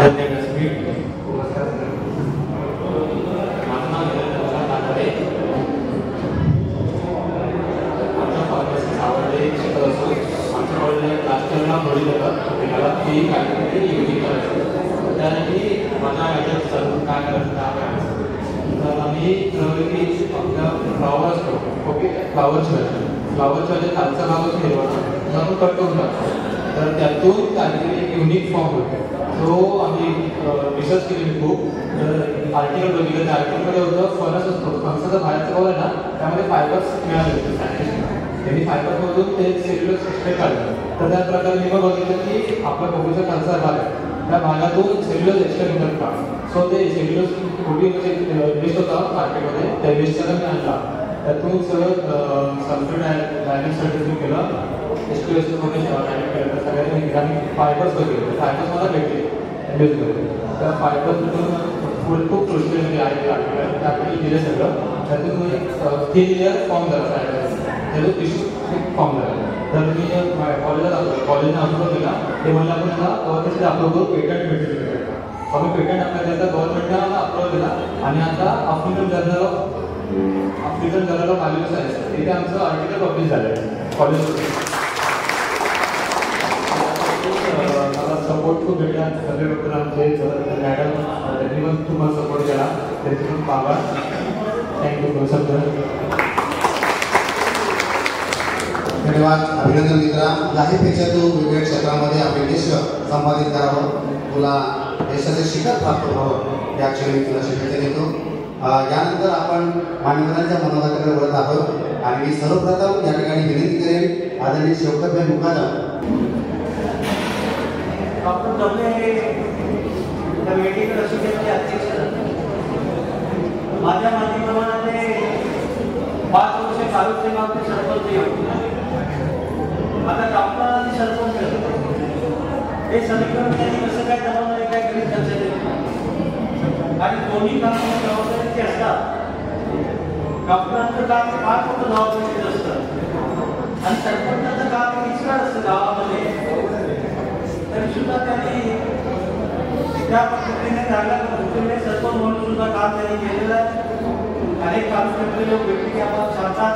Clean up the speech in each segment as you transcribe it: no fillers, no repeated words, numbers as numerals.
आदरणीय व्यासपीठ नमस्कार. माझं नाव निरंजन नागरे. आमच्या फार्मसी आवडले शिकत असतो. आमच्या कॉलेजला लास्ट इयरला बळी देतात मला ती काहीतरी युनिक करायचं त्यासाठी माझ्या याच्यात सर्व काय करायचं तर आम्ही ठरवलं की आपल्या फ्लावर असतो ओके फ्लावरच्या जे खालचा भाग असतो हिरवा आपण कट करून टाकतो तर त्यातून काहीतरी एक युनिक फॉर्म होतो. तो आम्ही रिसर्च केली खूप तर आर्टिकल बघितलं त्या आर्टिकलमध्ये होतं फणस असतो फणसाचा बाहेरचा भाग आहे ना त्यामध्ये फायबर्स मिळाले होते सायंटिस्टना त्यांनी फायबरमधून ते सेल्युलोज एक्सट्रॅक्ट काढलं तर त्या प्रकारे मी बघितलं की आपल्या कोबीचा खालचा भाग आहे त्या भागातून सेल्युलोज एक्सट्रॅक्ट होतात का सो ते सेल्युलोज प्रोटीनचे लिस्ट होता मार्केटमध्ये त्या लिस्टचा मी आणला त्यातून सगळं सल्फेट डायनेट सर्टिफिकेट केलं SQS मध्ये डायनेट केलं तर सगळ्यांनी आणि फायबर्स बघितले फायबर्स मला भेटले यूज करते त्या फायबर्स खूप सोशल आहे त्यापैकी दिले सगळं त्यातून एक थिन लेअर फॉर्म झाला त्याचं टिश्यू फॉर्म झाला तर मी कॉलेजला दाखवलं कॉलेजने अप्रूव्ह केला ते म्हणलं आपण त्याला गव्हर्नमेंटने अप्रूव्ह करू पेटंट भेटेल आम्ही पेटंट अप्लाय केला गव्हर्नमेंटने आम्हाला अप्रूव्ह केला आणि आता African journal of value science तिथे आमचं आर्टिकल पब्लिश झालं आहे कॉलेजमध्ये. मला सपोर्ट खूप भेटला सगळ्याबद्दल आमचे मॅडम त्यांनी पण तुम्हाला सपोर्ट केला त्याचे पण आभार. Thank you sir. धन्यवाद. अभिनंदन मित्रा. याहीपेक्षा तू वेगवेगळ्या क्षेत्रामध्ये आपले यश संपादित करावं तुला यशाचे शिखर प्राप्त व्हावं या क्षणी तुला शुभेच्छा देतो. यानंतर आपण मान्यवरांच्या मनोगताकडे वळत आहोत आणि मी सर्वप्रथम या ठिकाणी विनंती करेन आदरणीय शौकतभाई मुकादम डॉक्टर जमले हे मेडिकल असोसिएशनचे अध्यक्ष माझ्या माहितीप्रमाणे 5 वर्ष कारुसे गावचे सरपंच होते आता डॉक्टरांनी सरपंच हे समीकरण त्यांनी कसं काय जमवलं काय गणित चर्चा आणि दोन्ही कामाला जबाबदारीचे असतात. डॉक्टरांचं काम फार मोठं जबाबदारीचं असतं आणि सरपंचाचं काम इतकं असतं गावामध्ये तरी सुद्धा त्यांनी त्या पद्धतीने चांगल्या पद्धतीने सरपंच म्हणून सुद्धा काम त्यांनी केलेलं आहे. अनेक कार्यकर्ते लोक व्यक्ती आम्हाला सांगतात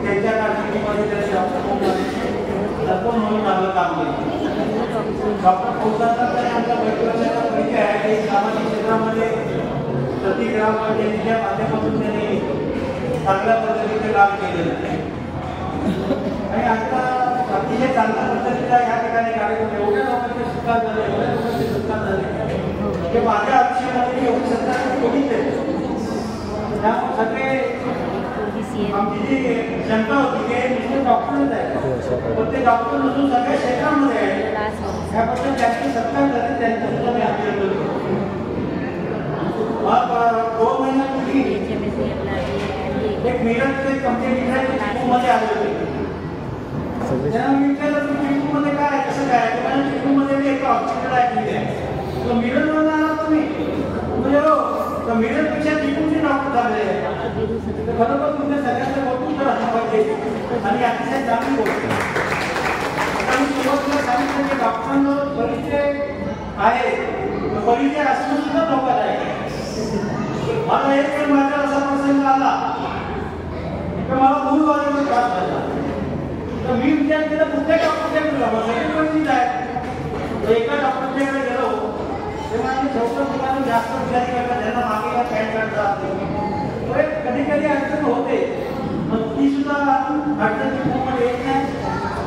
त्यांच्या कारकिर्दीमध्ये त्यांनी सरपंच म्हणून चांगलं काम केलं. डॉक्टर फौजदार आमच्या बैठकीचा परिचय आहे की सामाजिक क्षेत्रामध्ये प्रति ग्राम पंचायतीच्या माध्यमातून त्यांनी चांगल्या पद्धतीचे काम केलेलं आहे आणि आता अतिशय चांगल्या पद्धतीचा या ठिकाणी कार्यक्रम एवढ्या लोकांचे सुद्धा झाले एवढ्या लोकांचे सुद्धा झाले की माझ्या आयुष्यामध्ये एवढी सत्ता कोणीच आहे. त्यामुळे सगळे आमची जी जनता होती ते नुसते डॉक्टरच आहे पण ते डॉक्टर नसून सगळ्या क्षेत्रामध्ये आहे त्याबद्दल त्यांची सत्कार झाली त्यांचं सुद्धा मी अभिनंदन करतो. मग 2 महिन्यापूर्वी एक मिरजचे कंपनी मध्ये आले होते त्यांना मी विचारलं की चिपळूणमध्ये काय कसं काय कारण चिपळूणमध्ये एक हॉस्पिटल आहे तिथे मिरजमध्ये आला तुम्ही म्हणजे हो मिरजपेक्षा चिपळूणचे डॉक्टर झाले बरोबर तुमच्या सगळ्यांचं कौतुक असलं पाहिजे आणि अतिशय चांगली गोष्ट आता मी सुरुवातीला सांगितलं की डॉक्टरांवर परिचय आहे परिचय असणं सुद्धा धोका आहे. मला एक वेळ माझ्या असा प्रसंग आला तर मला मूळ वाजेचा त्रास झाला तर मी विचार केला कुठल्या डॉक्टरकडे गेला सगळे परिचित आहे एका डॉक्टरकडे गेलो तेव्हा आम्ही चौकट ठिकाणी जास्त विचार केला त्यांना मागे पॅन कार्ड राहते कधी कधी अडचण होते मग ती सुद्धा अडचण चिपळूणमध्ये येत नाही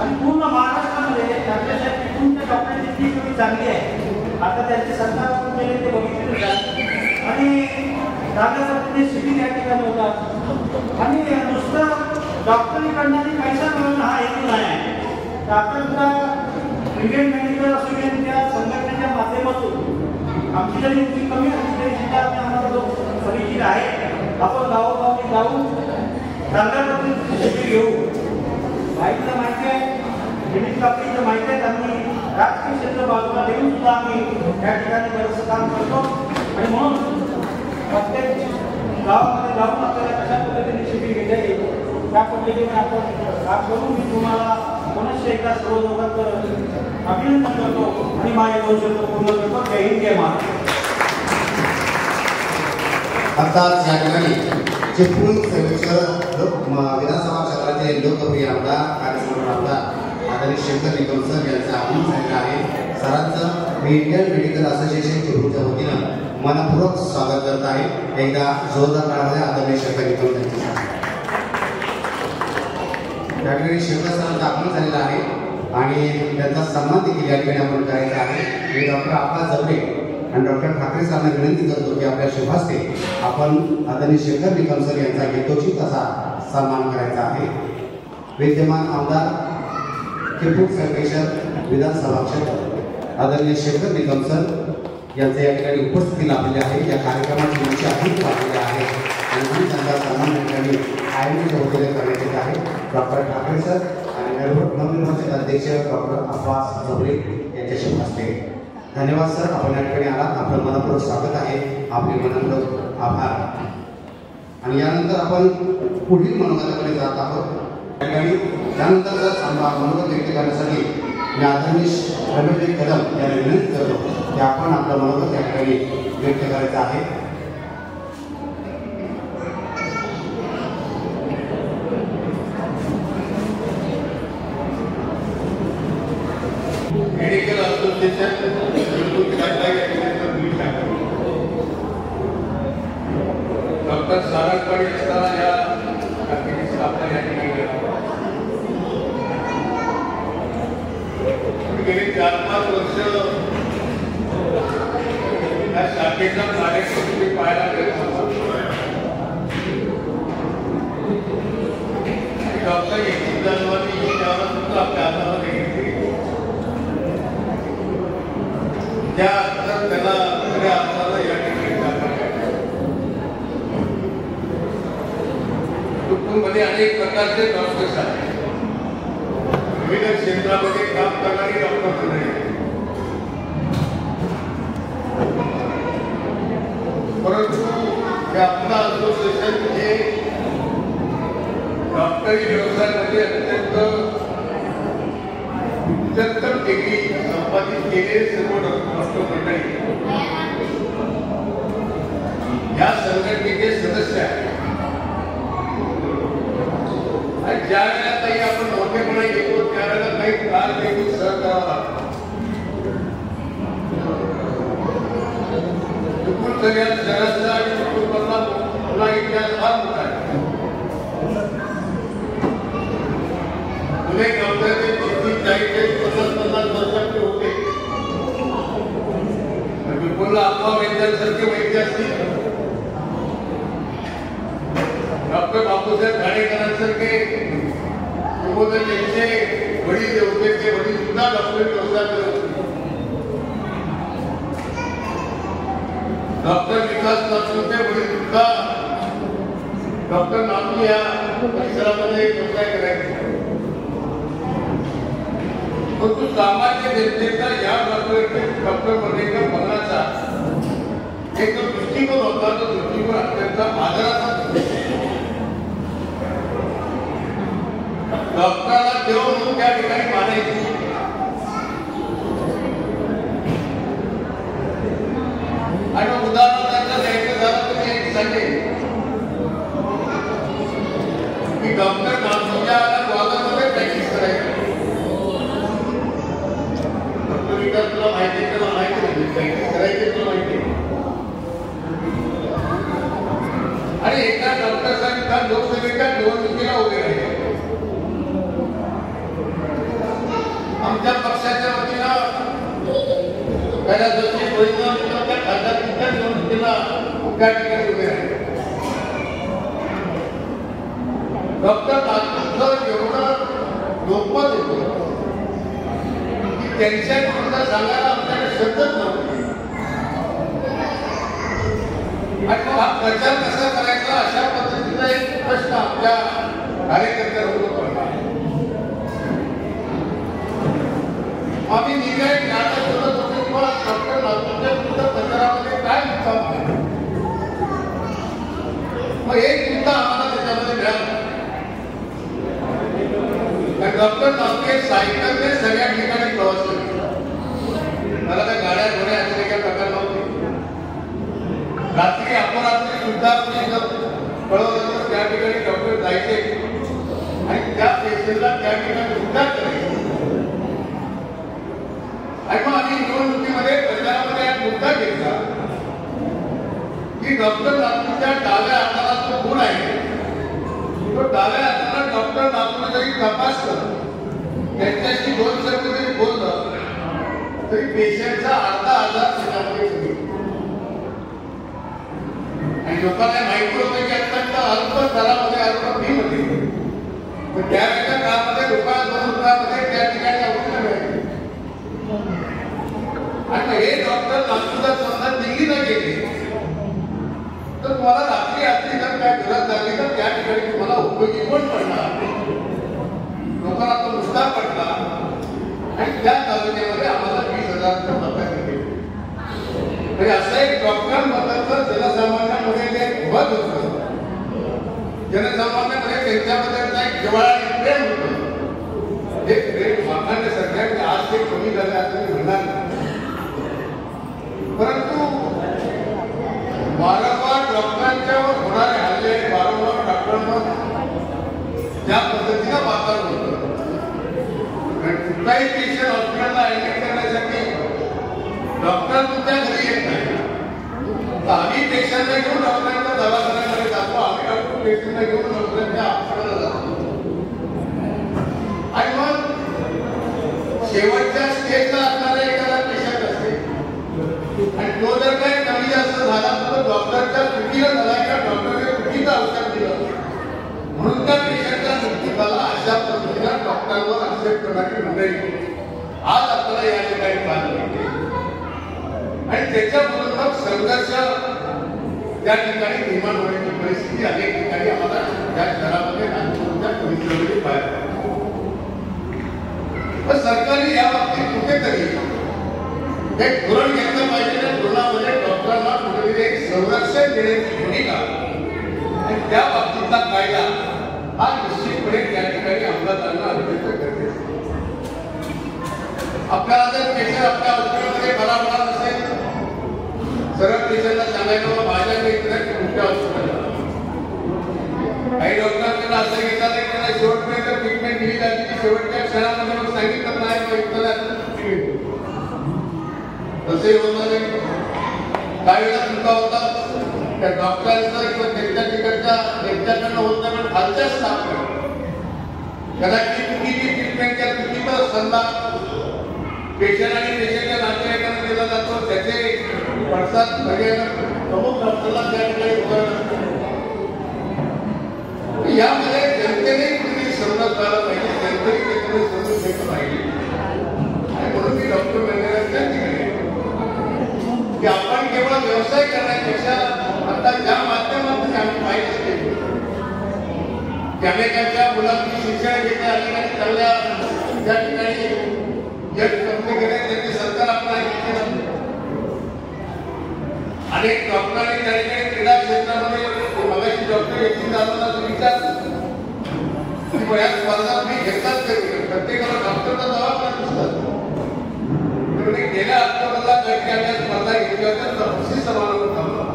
आणि पूर्ण महाराष्ट्रामध्ये आपल्यासाठी चिपळूणच्या डॉक्टरांची फी कमी चांगली आहे. आता त्यांचे सरकार केले ते बघितले आणि चांगल्या पद्धतीने शिबिर या ठिकाणी होतात आणि नुसतं डॉक्टरीकडनं पैसा मिळवणं हा हेतू नाही आहे. आपण सुद्धा इंडियन मेडिकल असोसिएशनच्या संघटनेच्या माध्यमातून आमची जरी उंची कमी असली तरी सुद्धा आम्हाला जो परिचित आहे आपण गावोगावी जाऊन चांगल्या पद्धतीने शिबिर घेऊ. बाईकला माहिती आहे गणित कापडीचं माहिती आहे आम्ही राजकीय क्षेत्र बाजूला देऊन सुद्धा आम्ही या ठिकाणी बरंचसं काम करतो आणि म्हणून प्रत्येक गावामध्ये जाऊन आपल्याला कशा पद्धतीने शिबिर घेता येईल त्या पद्धतीने आपण काम करून मी तुम्हाला पुनश्च एकदा सर्व लोकांचं अभिनंदन करतो आणि माझे 2 शब्द पूर्ण करतो. जय हिंद जय महाराष्ट्र. आताच या ठिकाणी चिपळूण विधानसभा क्षेत्राचे लोकप्रिय आमदार कार्यसम्राट आमदार आदरणीय शंकर निकम सर यांचं आगमन झालेलं आहे. सरांचं मी इंडियन मेडिकल असोसिएशन चिपळूणच्या वतीनं मनपूर्वक स्वागत करत आहे. एकदा जोरदार टाळ्या आदरणीय शंकर निकम यांच्यासाठी. या ठिकाणी शंकर सरांचं आगमन झालेलं आहे आणि त्यांचा सन्मान देखील या ठिकाणी आपण करायचा आहे. मी डॉक्टर आकाश जबरे आणि डॉक्टर ठाकरे सरांना विनंती करतो की आपल्या शुभ हस्ते आपण आदरणीय शंकर निकम सर यांचा यथोचित असा सन्मान करायचा आहे. विद्यमान आमदार चिपळूण संकेश्वर विधानसभा क्षेत्र आदरणीय शंकर निकम सर यांचे या ठिकाणी उपस्थिती लाभलेली आहे. या कार्यक्रमाची मुख्य अतिथी लाभलेले आहे आणि त्यांचा सन्मान या ठिकाणी आयोजन वतीने करण्यात येत आहे. डॉक्टर ठाकरे सर आणि नवनिर्वाचित अध्यक्ष डॉक्टर अब्बास जबरे यांच्या शुभ हस्ते. धन्यवाद सर, आपण या ठिकाणी आलात. आपलं मनपूर्वक स्वागत आहे. आपले मनपूर्वक आभार. आणि यानंतर आपण पुढील मनोगताकडे जात आहोत. त्यानंतर मनोगत व्यक्त करण्यासाठी मी आदरणीय रमेश कदम यांना विनंती करतो की आपण आपलं मनोगत या ठिकाणी व्यक्त करायचं आहे. मेडिकल असोसिएशन डॉक्टर सारंगपाडी असताना या स्थापना या ठिकाणी गेली 4-5 वर्ष या शाखेचा कार्यक्रम तुम्ही पाहायला गेला. डॉक्टर एकूण जानेवारी त्यावर सुद्धा आपल्या हातामध्ये घेतली. त्यानंतर त्याला खऱ्या अर्थानं या ठिकाणी चिपळूणमध्ये अनेक प्रकारचे डॉक्टर्स आहेत. विविध क्षेत्रामध्ये काम करणारी डॉक्टर नाही, परंतु हे आपलं असोसिएशन हे डॉक्टरी व्यवसायामध्ये अत्यंत उच्चतर डिग्री संपादित केलेले सर्व डॉक्टर मंडळी या संघटनेचे सदस्य आहेत. आणि ज्या वेळेला काही आपण मोठेपणा घेतो त्यावेळेला काही त्रास देखील सहन करावा लागतो. चिपळूण शहराचा आणि चिपळूणमधला इतिहास फार मोठा आहे. अनेक आमदारांचे 30-40-50 वर्षाचे होते. चिपळूणला अप्पा वैद्यांसारखे वैद्य असतील, डॉक्टर बापूसाहेब घाणेकरांसारखे त्यांचे वडील जे होते ते वडील सुद्धा डॉक्टर व्यवसाय करत होते. डॉक्टर विकास नाथूंचे वडील सुद्धा डॉक्टर नाथू या परिसरामध्ये व्यवसाय करायचे. परंतु सामान्य जनतेचा या डॉक्टर मध्ये बघण्याचा एक जो दृष्टिकोन होता तो दृष्टिकोन अत्यंत आदराचा. डॉक्टरला देव म्हणून त्या ठिकाणी मानायचे. आणि उदाहरण त्यांना द्यायचं झालं तर मी एक सांगेन की डॉक्टर नाथूच्या वादामध्ये प्रॅक्टिस करायची. डॉक्टर विकास तुला माहिती आहे, तुला माहिती नाही प्रॅक्टिस करायची, तुला माहिती आहे. आणि एका डॉक्टरसाठी त्या लोकसभेच्या निवडणुकीला उभे राहिले. आमच्या पक्षाच्या वतीनं कैलासवासी त्या खासदारकीच्या निवडणुकीला त्या ठिकाणी उभे राहिले. डॉक्टर नाथूंचं एवढं लोकमत होतं की त्यांच्या विरुद्ध सांगायला आमच्याकडे शब्दच नव्हते. आणि मग हा प्रचार कसा करायचा अशा पद्धतीचा एक प्रश्न आपल्या कार्यकर्त्यांवर पडला. आम्ही निर्णय नाटक करत होतो की मला डॉक्टर नाथूंच्या विरुद्ध प्रचारामध्ये काय मुद्दा, मग एक मुद्दा आम्हाला त्याच्यामध्ये मिळाला. डॉक्टर नाथू सायकलने सगळ्या ठिकाणी प्रवास केला. मला त्या गाड्या घोड्या असले काही प्रकार नव्हते. रात्री अपरात्री सुद्धा कळवलं तर त्या ठिकाणी डॉक्टर जायचे आणि त्या पेशंटला त्या ठिकाणी उपचार करायचे. आणि मग आम्ही निवडणुकीमध्ये प्रचारामध्ये एक मुद्दा घेतला की डॉक्टर नागपूरच्या डाव्या हाताला जो गुण आहे तो डाव्या हाताला डॉक्टर नागपूर जरी तपास करतो त्यांच्याशी 2 शब्द जरी बोललं तरी पेशंटचा अर्धा आजार त्याच्यामध्ये कमी. आणि लोकांना माहिती होतं की आता अल्प दरामध्ये अल्प फीमध्ये पण त्यावेळेच्या काळामध्ये रुपया 2 रुपयामध्ये त्या ठिकाणी औषध मिळाली. आणि हे डॉक्टर नागपूरला समजा दिल्लीला गेले तर तुम्हाला रात्री जर काय गरज लागली तर त्या ठिकाणी तुम्हाला उपयोगी कोण पडणार. लोकांना तो नुसता पडला आणि त्या तालुक्यामध्ये आम्हाला 20,000 रुपये दिले. म्हणजे असं एक डॉक्टरांबद्दलचं जनसामान्यांमध्ये जे मत होतं जनसामान्यांमध्ये त्यांच्याबद्दलचा एक जिव्हाळा आणि प्रेम होतं. हे प्रेम मागणाऱ्या सरकारने आज ते कमी झाले असं म्हणणार नाही. परंतु वारंवार डॉक्टरांच्यावर होणारे हल्ले वारंवार डॉक्टरांवर ज्या पद्धतीनं वातावरण होतं कुठलाही पेशंट हॉस्पिटलला ऍडमिट करण्यासाठी डॉक्टर तुमच्या घरी येत नाही. आम्ही पेशंटला घेऊन डॉक्टरांच्या दवाखान्यामध्ये जातो. आम्ही डॉक्टर पेशंटला घेऊन डॉक्टरांच्या हॉस्पिटलला जातो. आणि मग शेवटच्या स्टेजला असणारा एखादा पेशंट असते आणि तो जर काही कमी जास्त झाला तर डॉक्टरच्या चुकीला झाला किंवा डॉक्टरने चुकीचं औषध दिलं म्हणून त्या पेशंटचा मृत्यू झाला. अशा पद्धतीनं डॉक्टरांवर आक्षेप करणारी मंडळी आज आपल्याला या ठिकाणी पाहिलं आणि त्याच्याबरोबर मग संघर्ष त्या ठिकाणी निर्माण होण्याची परिस्थिती अनेक ठिकाणी आम्हाला त्या शहरामध्ये नागपूरच्या परिसरामध्ये पाहायला. पण सरकारने या बाबतीत कुठेतरी एक धोरण घेतलं पाहिजे. त्या धोरणामध्ये डॉक्टरांना कुठेतरी एक संरक्षण देण्याची भूमिका आणि त्या बाबतीतला कायदा हा निश्चितपणे त्या ठिकाणी अंमलात आणणं अत्यंत गरजेचं आहे. आपल्याला जर पेशंट आपल्या हॉस्पिटलमध्ये बरा होणार नसेल सरळ पेशंटला सांगायचं माझ्याकडे तुमच्या हॉस्पिटलला काही डॉक्टरांकडे असं घेतात की त्यांना शेवटपर्यंत ट्रीटमेंट दिली जाते की शेवटच्या क्षणामध्ये मग सांगितलं नाही तसे होणार काही वेळा चुका होतात त्या डॉक्टरांचं किंवा त्यांच्या तिकडच्या त्यांच्याकडनं होत नाही पण खालच्या स्टाफ कदाचित चुकीची ट्रीटमेंट त्या चुकीचा सल्ला पेशंट आणि पेशंटच्या नातेवाईकांना दिला जातो. त्याचे पडसाद प्रमुख डॉक्टरला त्या ठिकाणी यामध्ये जनतेने कुठेतरी समजून झालं पाहिजे. जनतेने त्याच्यामध्ये समजून घेतलं पाहिजे आणि म्हणून मी डॉक्टर मॅनेजरच्या ठिकाणी की आपण केवळ व्यवसाय करण्यापेक्षा आता ज्या माध्यमातून आम्ही पाहिजे असते की अनेकांच्या मुलांची शिक्षण घेतल्या अनेकांनी चांगल्या त्या ठिकाणी जग कंपनी केले त्यांनी सरकार आपला अनेक डॉक्टरांनी त्या ठिकाणी क्रीडा क्षेत्रामध्ये मगाशी डॉक्टर व्यक्ती दादांना विचार या स्पर्धा तुम्ही घेतलाच तरी प्रत्येकाला डॉक्टरचा दवाखाना दिसतात. गेल्या ऑक्टोबरला काही स्पर्धा घेतल्या होत्या बक्षीस समारंभ थांबला.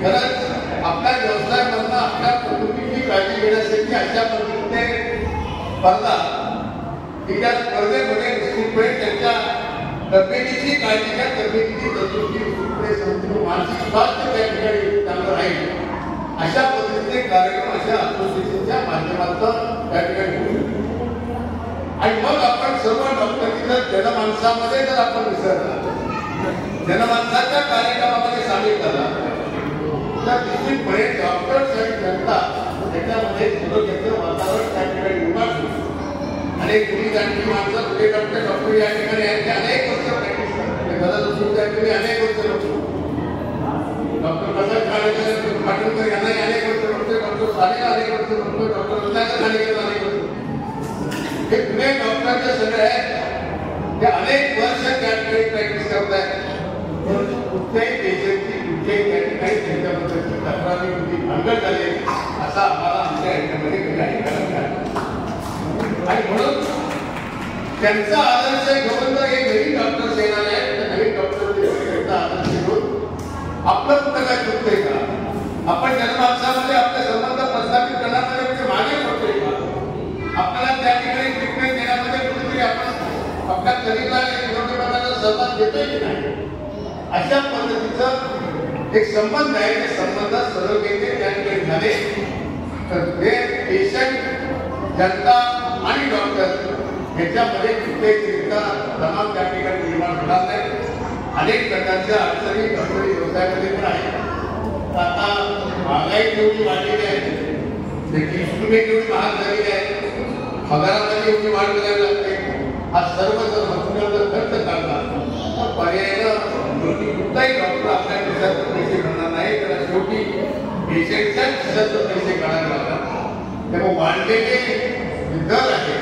खरंच आपल्या व्यवसायामधनं आपल्या कुटुंबीची काळजी घेण्यासाठी अशा पद्धतीने स्पर्धा की त्या स्पर्धेमध्ये निश्चितपणे त्यांच्या तब्येतीची काळजी घ्या तब्येतीची तंदुरुस्ती मानसिक स्वास्थ्य त्या ठिकाणी चांगलं राहील अशा पद्धतीचे कार्यक्रम अशा असोसिएशनच्या माध्यमातून त्या ठिकाणी होऊ शकतो. आणि मग आपण सर्व डॉक्टरची जर जनमानसामध्ये जर आपण विसरला जनमानसाच्या कार्यक्रमामध्ये सामील झाला तर निश्चितपणे डॉक्टर्स आणि जनता त्याच्यामध्ये सुरक्षेचं वातावरण त्या ठिकाणी निर्माण होईल. अनेक तुम्ही जाणती माणसं कुठे डॉक्टर या ठिकाणी आहेत ते अनेक वर्ष प्रॅक्टिस करतात. तुम्ही अनेक वर्ष डॉक्टर प्रसाद पाटणकर यांना अनेक वर्ष बघतोय डॉक्टर सानेला अनेक वर्ष बघतोय डॉक्टर रत्नाकर खानेकर अनेक वर्ष हे पुणे डॉक्टरचे सगळे आहेत ते अनेक वर्ष त्या ठिकाणी प्रॅक्टिस करत आहेत. परंतु कुठल्याही पेशंटची कुठल्याही त्या ठिकाणी त्यांच्याबद्दलची तक्रारी कुठली भांगड झाली असा आम्हाला आमच्या ह्याच्यामध्ये कधी ऐकायला मिळालं आणि म्हणून त्यांचा आदर्श घेऊन जर हे नवीन डॉक्टर्स येणार आहेत तर नवीन डॉक्टर त्यांचा आदर्श घेऊन आपलं कुठं काय चुकतंय का? आपण जनमानसामध्ये आपले संबंध प्रस्थापित करण्यामध्ये म्हणजे मागे पडतोय का? आपल्याला त्या ठिकाणी ट्रीटमेंट देण्यामध्ये कुठेतरी आपण आपल्या कलिका विरोधकांना सहभाग देतोय की नाही? अशा पद्धतीचं एक संबंध आहे. ते संबंध सरळतेने त्या ठिकाणी झाले तर ते पेशंट, जनता आणि डॉक्टर याच्यामध्ये कुठेही तणाव त्या ठिकाणी निर्माण होणार नाही. अनेक प्रकारच्या अडचणी डॉक्टरी व्यवसायामध्ये पण आहेत. आता महागाई जेवढी वाढलेली आहे, त्याची शुल्के जेवढी महाग झालेली आहे, पगारामध्ये एवढी वाढ करावी लागते. हा सर्व जर हॉस्पिटलचा खर्च काढला तर पर्यायानं कुठलाही डॉक्टर आपल्या खिशातून पैसे काढणार नाही. त्याला शेवटी पेशंटच्या खिशातून पैसे काढावे लागतात. त्यामुळे वाढलेले दर आहे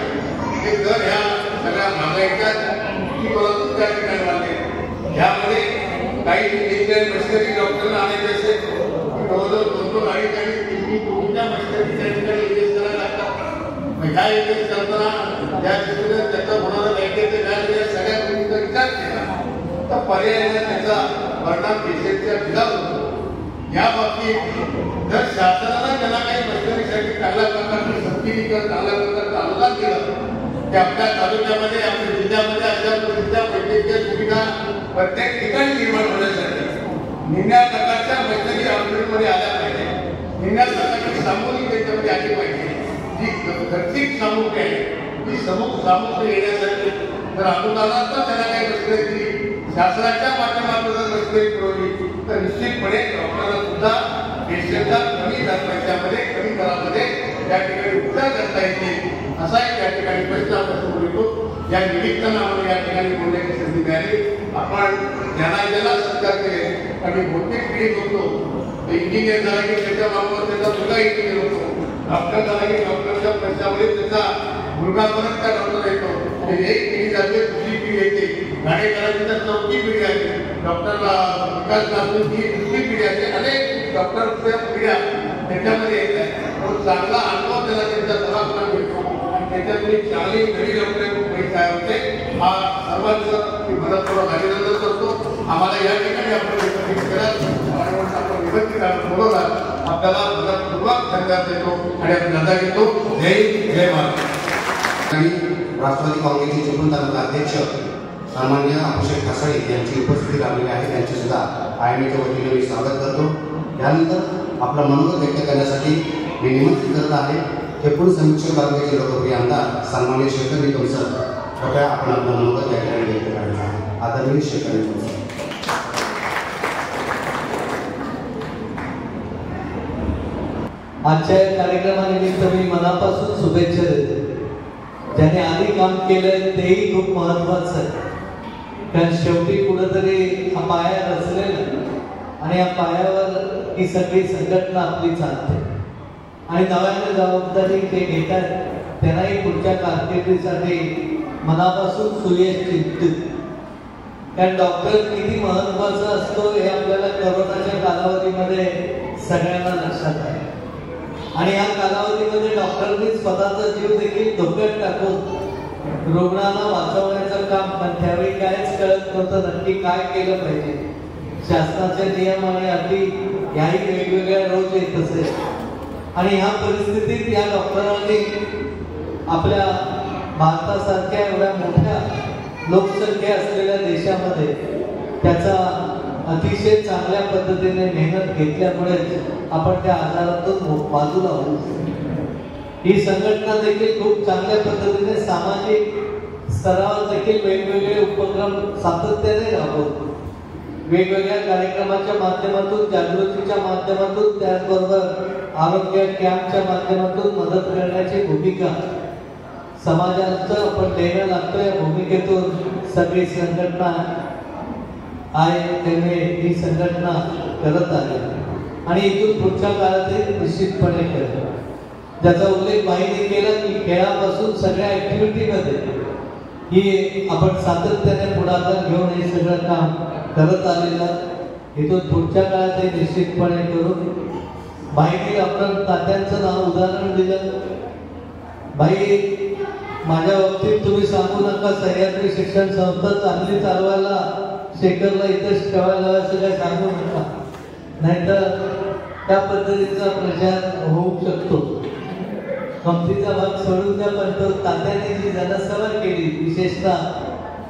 ते दर ह्या सगळ्या महागाईच्या दृष्टिकोनातून त्या ठिकाणी वाढले. यामध्ये काही इंजिनियर मशिनरी डॉक्टरला आणायचे असेल जवळजवळ 2-2 अडीच कोटीच्या मशिनरी त्या ठिकाणी इन्व्हेस्ट करायला लागतात. ह्या इन्व्हेस्ट करताना त्या दृष्टीने त्याचा होणारा बँकेचे व्याज या सगळ्या गोष्टींचा विचार केला तर पर्यायाने त्याचा परिणाम पेशंटच्या बिलावर होतो. या बाबतीत जर शासनानं त्यांना काही मशिनरीसाठी चांगल्या प्रकारची सबसिडी किंवा चांगल्या प्रकारचं अनुदान दिलं की आपल्या तालुक्यामध्ये आपल्या जिल्ह्यामध्ये अशा पद्धतीच्या वैद्यकीय सुविधा प्रत्येक ठिकाणी निर्माण होण्यासाठी निम्या प्रकारच्या मशिनरी हॉस्पिटलमध्ये आल्या पाहिजे. निम्या प्रकारची सामुग्री त्याच्यामध्ये आली पाहिजे. जी खर्चिक सामुग्री आहे ती सामुग्री येण्यासाठी जर अनुदानात त्यांना काही मशिनरी दिली, शासनाच्या माध्यमातून जर मशिनरी पुरवली तर निश्चितपणे डॉक्टरला सुद्धा पेशंटला कमी पैशामध्ये कमी दरामध्ये त्या ठिकाणी उपचार करता येतील असा एक त्या ठिकाणी प्रश्न आपण बोलतो. या निमित्तानं आम्हाला या ठिकाणी बोलण्याची संधी मिळाली. आपण ज्याला सत्कार केले आणि बहुतेक पीडित होतो. इंजिनियर झाला की त्याच्या बाबत त्याचा मुलगा इंजिनियर होतो, डॉक्टर झाला की डॉक्टरच्या पैशामध्ये त्याचा मुलगा परत त्या डॉक्टर येतो. एक पिढी जाते, दुसरी पिढी येते, गाडेकरांची तर 4थी पिढी आहे, डॉक्टरला विकास नासून ही 2री पिढी आहे. अनेक डॉक्टरच्या पिढ्या त्याच्यामध्ये येत आहेत. चांगला अनुभव त्याला त्यांच्या दवाखाना मिळतो आणि त्याच्यातून एक चांगली नवी डॉक्टर तयार होते. हा सर्वांचं मनपूर्वक अभिनंदन करतो. आम्हाला या ठिकाणी आपण विनंती करत आपण विनंती बोलवला आपल्याला मनपूर्वक धन्यवाद देतो आणि आपण धन्यवाद घेतो. जय महाराष्ट्र. राष्ट्रवादी काँग्रेसचे चिपळूण तालुका अध्यक्ष सामान्य अभिषेक खासाळे यांची उपस्थिती लाभलेली आहे. त्यांचे सुद्धा आयएमएच्या वतीने मी स्वागत करतो. यानंतर आपला मनोगत व्यक्त करण्यासाठी मी निमंत्रित करत आहे चिपळूण समीक्षक तालुक्याचे लोकप्रिय आमदार सन्माननीय शेखर निकम सर. कृपया आपण आपलं मनोगत या ठिकाणी व्यक्त करायचं आहे. आदरणीय शेखर निकम सर. आजच्या कार्यक्रमानिमित्त मी मनापासून शुभेच्छा देतो. ज्याने आधी काम केलं तेही खूप महत्वाचं आहे. कारण शेवटी कुठंतरी हा पाया रचलेला आणि या पायावर ही सगळी संघटना आपली चालते आणि नव्याने जबाबदारी ते घेत आहेत त्यांनाही पुढच्या कारकिर्दीसाठी मनापासून सुयश चिंतित. कारण डॉक्टर किती महत्वाचा असतो हे आपल्याला कोरोनाच्या कालावधीमध्ये सगळ्यांना लक्षात आहे. आणि या कालावधीमध्ये डॉक्टरांनी स्वतःचा जीव देखील धोक्यात टाकून रुग्णांना वाचवण्याचं काम, पण त्यावेळी कायच कळत नव्हतं नक्की काय केलं पाहिजे. शासनाचे नियम आणि अटी याही वेगवेगळ्या रोज येत असे आणि ह्या परिस्थितीत या डॉक्टरांनी आपल्या भारतासारख्या एवढ्या मोठ्या लोकसंख्या असलेल्या देशामध्ये त्याचा अतिशय चांगल्या पद्धतीने मेहनत घेतल्यामुळे आपण त्या आजारातून बाजूला होतो. ही संघटना देखील खूप चांगल्या पद्धतीने सामाजिक स्तरावर देखील वेगवेगळे उपक्रम सातत्याने राबवतो. वेगवेगळ्या कार्यक्रमाच्या माध्यमातून, जागृतीच्या माध्यमातून, त्याचबरोबर आरोग्य कॅम्पच्या माध्यमातून मदत करण्याची भूमिका समाजाचं आपण देणं लागतो. या भूमिकेतून सगळी संघटना आहे त्याने ही संघटना करत आहे आणि इथून पुढच्या काळातही निश्चितपणे करेल. ज्याचा उल्लेख माहिती केला की खेळापासून सगळ्या ऍक्टिव्हिटीमध्ये ही आपण सातत्याने पुढाकार घेऊन हे सगळं काम करत आलेलं. इथून पुढच्या काळात हे निश्चितपणे करून माहिती आपण तात्यांचं नाव उदाहरण दिलं. भाई माझ्या बाबतीत तुम्ही सांगू नका सह्याद्री शिक्षण संस्था चांगली चालवायला शेखरला इथंच ठेवायला असं काय सांगू नका, नाहीतर त्या पद्धतीचा प्रचार होऊ शकतो. कंपनीचा भाग सोडून द्या, पण तो तात्याने जी जनसेवा केली, विशेषतः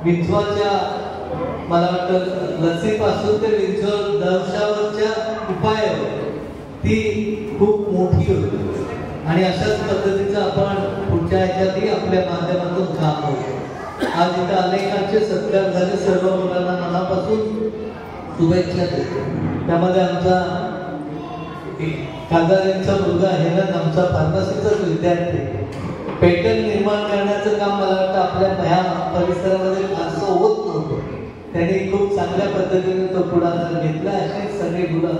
विंचवाच्या मला वाटतं लसीपासून ते विंचवर दंशावरच्या उपायावर ती खूप मोठी होती. आणि अशाच पद्धतीचं आपण पुढच्या ह्याच्यातही आपल्या माध्यमातून काम होतो. आज इथं अनेकांचे सत्कार झाले, सर्व मुलांना मनापासून शुभेच्छा देतो. त्यामध्ये आमचा खासदारांचा मुलगा हेलन आमचा फार्मसीचाच विद्यार्थी, पेटंट निर्माण करण्याचं काम मला वाटतं आपल्या ह्या परिसरामध्ये फारसं होत नव्हतं. त्यांनी खूप चांगल्या पद्धतीने तो पुढाकार घेतला. अशी सगळी मुलं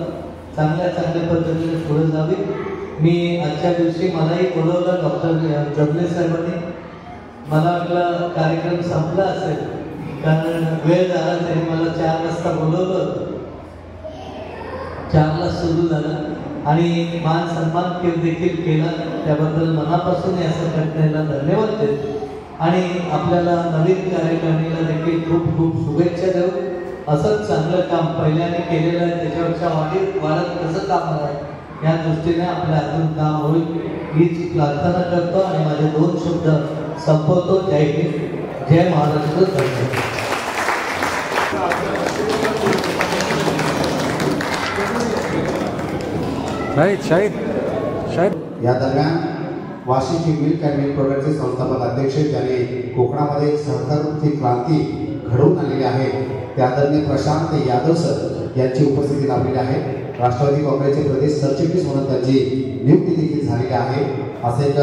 चांगल्या पद्धतीने पुढे जावी. मी आजच्या दिवशी मलाही बोलवलं डॉक्टर जबले साहेबांनी. मला वाटलं कार्यक्रम संपला असेल, कारण वेळ झाला. तरी मला 4 वाजता बोलवलं, 4ला सुरू झालं आणि मान सन्मान देखील केला. त्याबद्दल मनापासून या संघटनेला धन्यवाद देतो आणि आपल्याला नवीन कार्यकारिणीला देखील खूप खूप शुभेच्छा देऊ. असंच चांगलं काम पहिल्याने केलेलं आहे, त्याच्यापेक्षा वाढत कसं काम आहे या दृष्टीने आपलं अजून काम होईल हीच प्रार्थना करतो आणि माझे 2 शब्द संपवतो. जय हिंद, जय महाराष्ट्र. धन्यवाद. या दरम्यान वाशीची मिल्क अँड मिल्क प्रोडक्टचे संस्थापक अध्यक्ष ज्यांनी कोकणामध्ये सहकारची क्रांती घडवून आणलेली आहे ते आदरणीय प्रशांत यादव सर यांची उपस्थिती लाभलेली आहे. राष्ट्रवादी काँग्रेसचे प्रदेश सरचिटणीस म्हणून त्यांची नियुक्ती देखील झालेली आहे. असे एक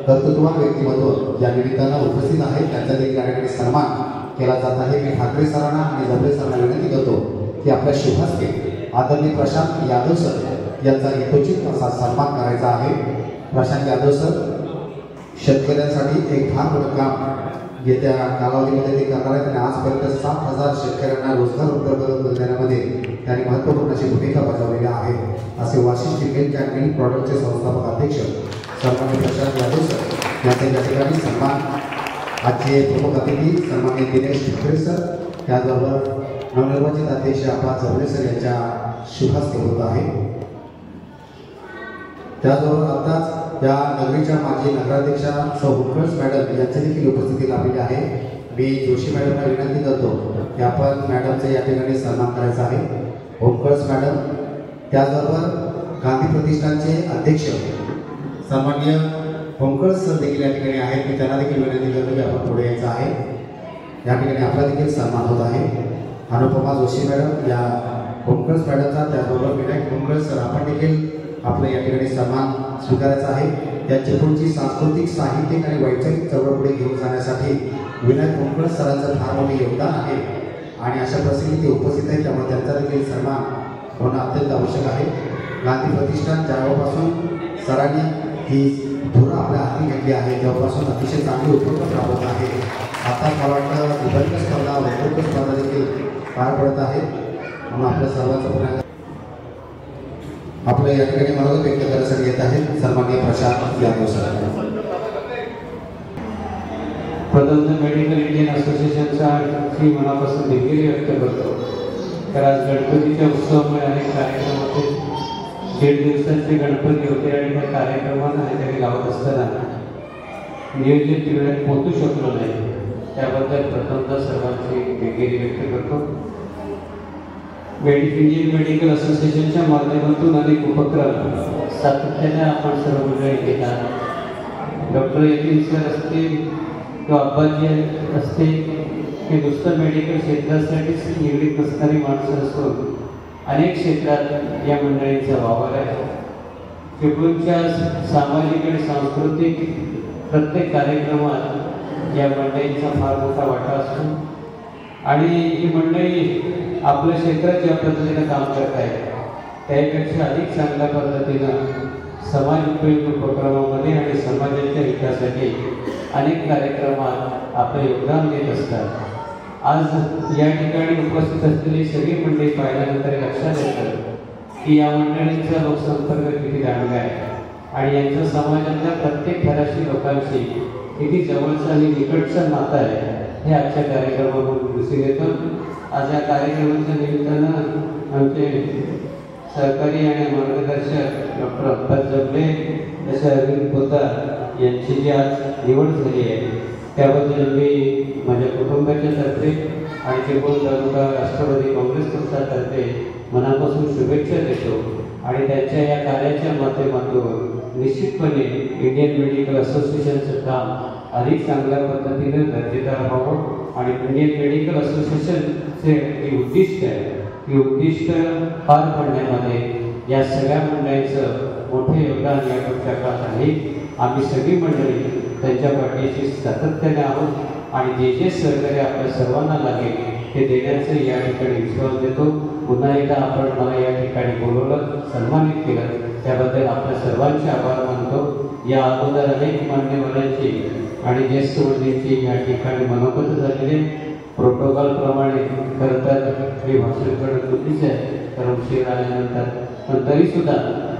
कर्तृत्ववान व्यक्तिमत्व या निमित्तानं उपस्थित आहे, त्यांचा देखील या ठिकाणी सन्मान केला जात आहे. मी ठाकरे सरांना आणि जबले सरांना विनंती करतो की आपल्या शुभास्ते आदरणीय प्रशांत यादव सर यांचा यथोचित असा सन्मान करायचा आहे. प्रशांत यादव सर शेतकऱ्यांसाठी एक फार मोठं काम येत्या कालावधीमध्ये ते करणार आहेत आणि आजपर्यंत 7,000 शेतकऱ्यांना रोजगार उपलब्ध देण्यामध्ये त्यांनी महत्त्वपूर्ण अशी भूमिका बजावलेली आहे. असे वाशिष्ठी मिल्क अँड मिल्क प्रॉडक्टचे संस्थापक अध्यक्ष सन्माननीय प्रशांत यादव सर यांचा या ठिकाणी सन्मान. आजचे प्रमुख अतिथी सन्माननीय दिनेश ठाकरे सर, त्याचबरोबर नवनिर्वाचित अध्यक्ष आपा जबले सर यांच्या शुभहस्ते होत आहे. त्याचबरोबर आताच या नगरीच्या माजी नगराध्यक्षा सौ हुकर्स मॅडम यांची देखील उपस्थिती लाभलेली आहे. मी जोशी मॅडमला विनंती करतो की आपण मॅडमचे या ठिकाणी सन्मान करायचा आहे. हुकर्स मॅडम, त्याचबरोबर गांधी प्रतिष्ठानचे अध्यक्ष सन्माननीय होमकर्स सर देखील या ठिकाणी आहेत. मी त्यांना देखील विनंती करतो की आपण पुढे यायचं आहे. या ठिकाणी आपला देखील सन्मान होत आहे. अनुपमा जोशी मॅडम या होमकर्स मॅडमचा, त्याचबरोबर विनायक होमकर्स सर आपण देखील आपलं या ठिकाणी सन्मान स्वीकारायचा आहे. या चिपळूणची सांस्कृतिक, साहित्यिक आणि वैचारिक चळवळ पुढे घेऊन जाण्यासाठी विनायक होमकर्स सरांचं फार मोठे योगदान आहे आणि अशा प्रसंगी ते उपस्थित आहेत, त्यामुळे त्यांचा देखील सन्मान होणं अत्यंत आवश्यक आहे. गांधी प्रतिष्ठान जेव्हापासून सरांनी ही धुरा आपल्या हाती घेतली आहे तेव्हापासून अतिशय चांगली उपक्रम राबवत आहे. आता मला वाटतं निबंध स्पर्धा, वक्तृत्व स्पर्धा देखील पार पडत आहे. म्हणून आपल्या सर्वांचं पुन्हा आपलं या ठिकाणी मनोगत व्यक्त करण्यासाठी येत आहेत सन्माननीय प्रशांत यादव सर. प्रथम मेडिकल इंडियन असोसिएशनचा मी मनापासून दिलगिरी व्यक्त करतो. तर आज गणपतीच्या उत्सवामुळे अनेक कार्यक्रम होते. 1.5 दिवसांचे गणपती होते आणि त्या कार्यक्रमांना काहीतरी लावत असताना नियोजित वेळेत पोहोचू शकलो नाही. त्याबद्दल प्रथमतः सर्वांची दिलगिरी व्यक्त करतो. इंडियन मेडिकल असोसिएशनच्या माध्यमातून अनेक उपक्रम सातत्याने आपण सर्व मंडळी घेतात. डॉक्टर यतीन सर असतील किंवा अब्बाजी असतील, हे नुसतं मेडिकल क्षेत्रासाठीच निगडीत नसणारी माणसं असून अनेक क्षेत्रात या मंडळींचा वावर आहे. चिपळूणच्या सामाजिक आणि सांस्कृतिक प्रत्येक कार्यक्रमात या मंडळींचा फार मोठा वाटा असतो आणि ही मंडळी आपल्या क्षेत्रात ज्या पद्धतीनं काम करत आहेत त्यापेक्षा अधिक चांगल्या पद्धतीनं समाज उपयोगी उपक्रमामध्ये आणि समाजाच्या हितासाठी अनेक कार्यक्रमात आपलं योगदान देत असतात. आज या ठिकाणी उपस्थित असलेली सगळी मंडळी पाहिल्यानंतर लक्षात येतं की या मंडळींचा लोकसंपर्क किती दांडगा आहे आणि यांचा समाजातल्या प्रत्येक घराशी लोकांशी किती जवळचं आणि निकटचं नातं आहे हे आजच्या कार्यक्रमामधून दिसून येतं. आज या कार्यक्रमाच्या निमित्तानं आमचे सहकारी आणि मार्गदर्शक डॉक्टर अब्बास जबले तसे अरविंद पोद्दार यांची जी आज निवड झाली आहे त्याबद्दल मी माझ्या कुटुंबाच्या तर्फे आणि चिपळूण तालुका राष्ट्रवादी काँग्रेस पक्षातर्फे मनापासून शुभेच्छा देतो. आणि त्यांच्या या कार्याच्या माध्यमातून निश्चितपणे इंडियन मेडिकल असोसिएशनचं काम अधिक चांगल्या पद्धतीने दर्जेदार व्हावं आणि इंडियन मेडिकल असोसिएशनचे जी उद्दिष्ट आहे ती उद्दिष्ट पार पाडण्यामध्ये या सगळ्या मंडळींचं मोठे योगदान या पक्षात आहे. आम्ही सगळी मंडळी त्यांच्या पाठीशी सातत्याने आहोत आणि जे जे सहकार्य आपल्या सर्वांना लागेल ते देण्याचे या ठिकाणी विश्वास देतो. पुन्हा एकदा आपण मला या ठिकाणी बोलवलं, सन्मानित केलं त्याबद्दल आपल्या सर्वांचे आभार मानतो. या अगोदर अनेक मान्यवरांची आणि ज्येष्ठ मंडळींची या ठिकाणी मनोगत झालेले प्रोटोकॉलप्रमाणे खरं तर हे भाषण करणं चुकीचं आहे कारण उशीर आल्यानंतर, पण तरीसुद्धा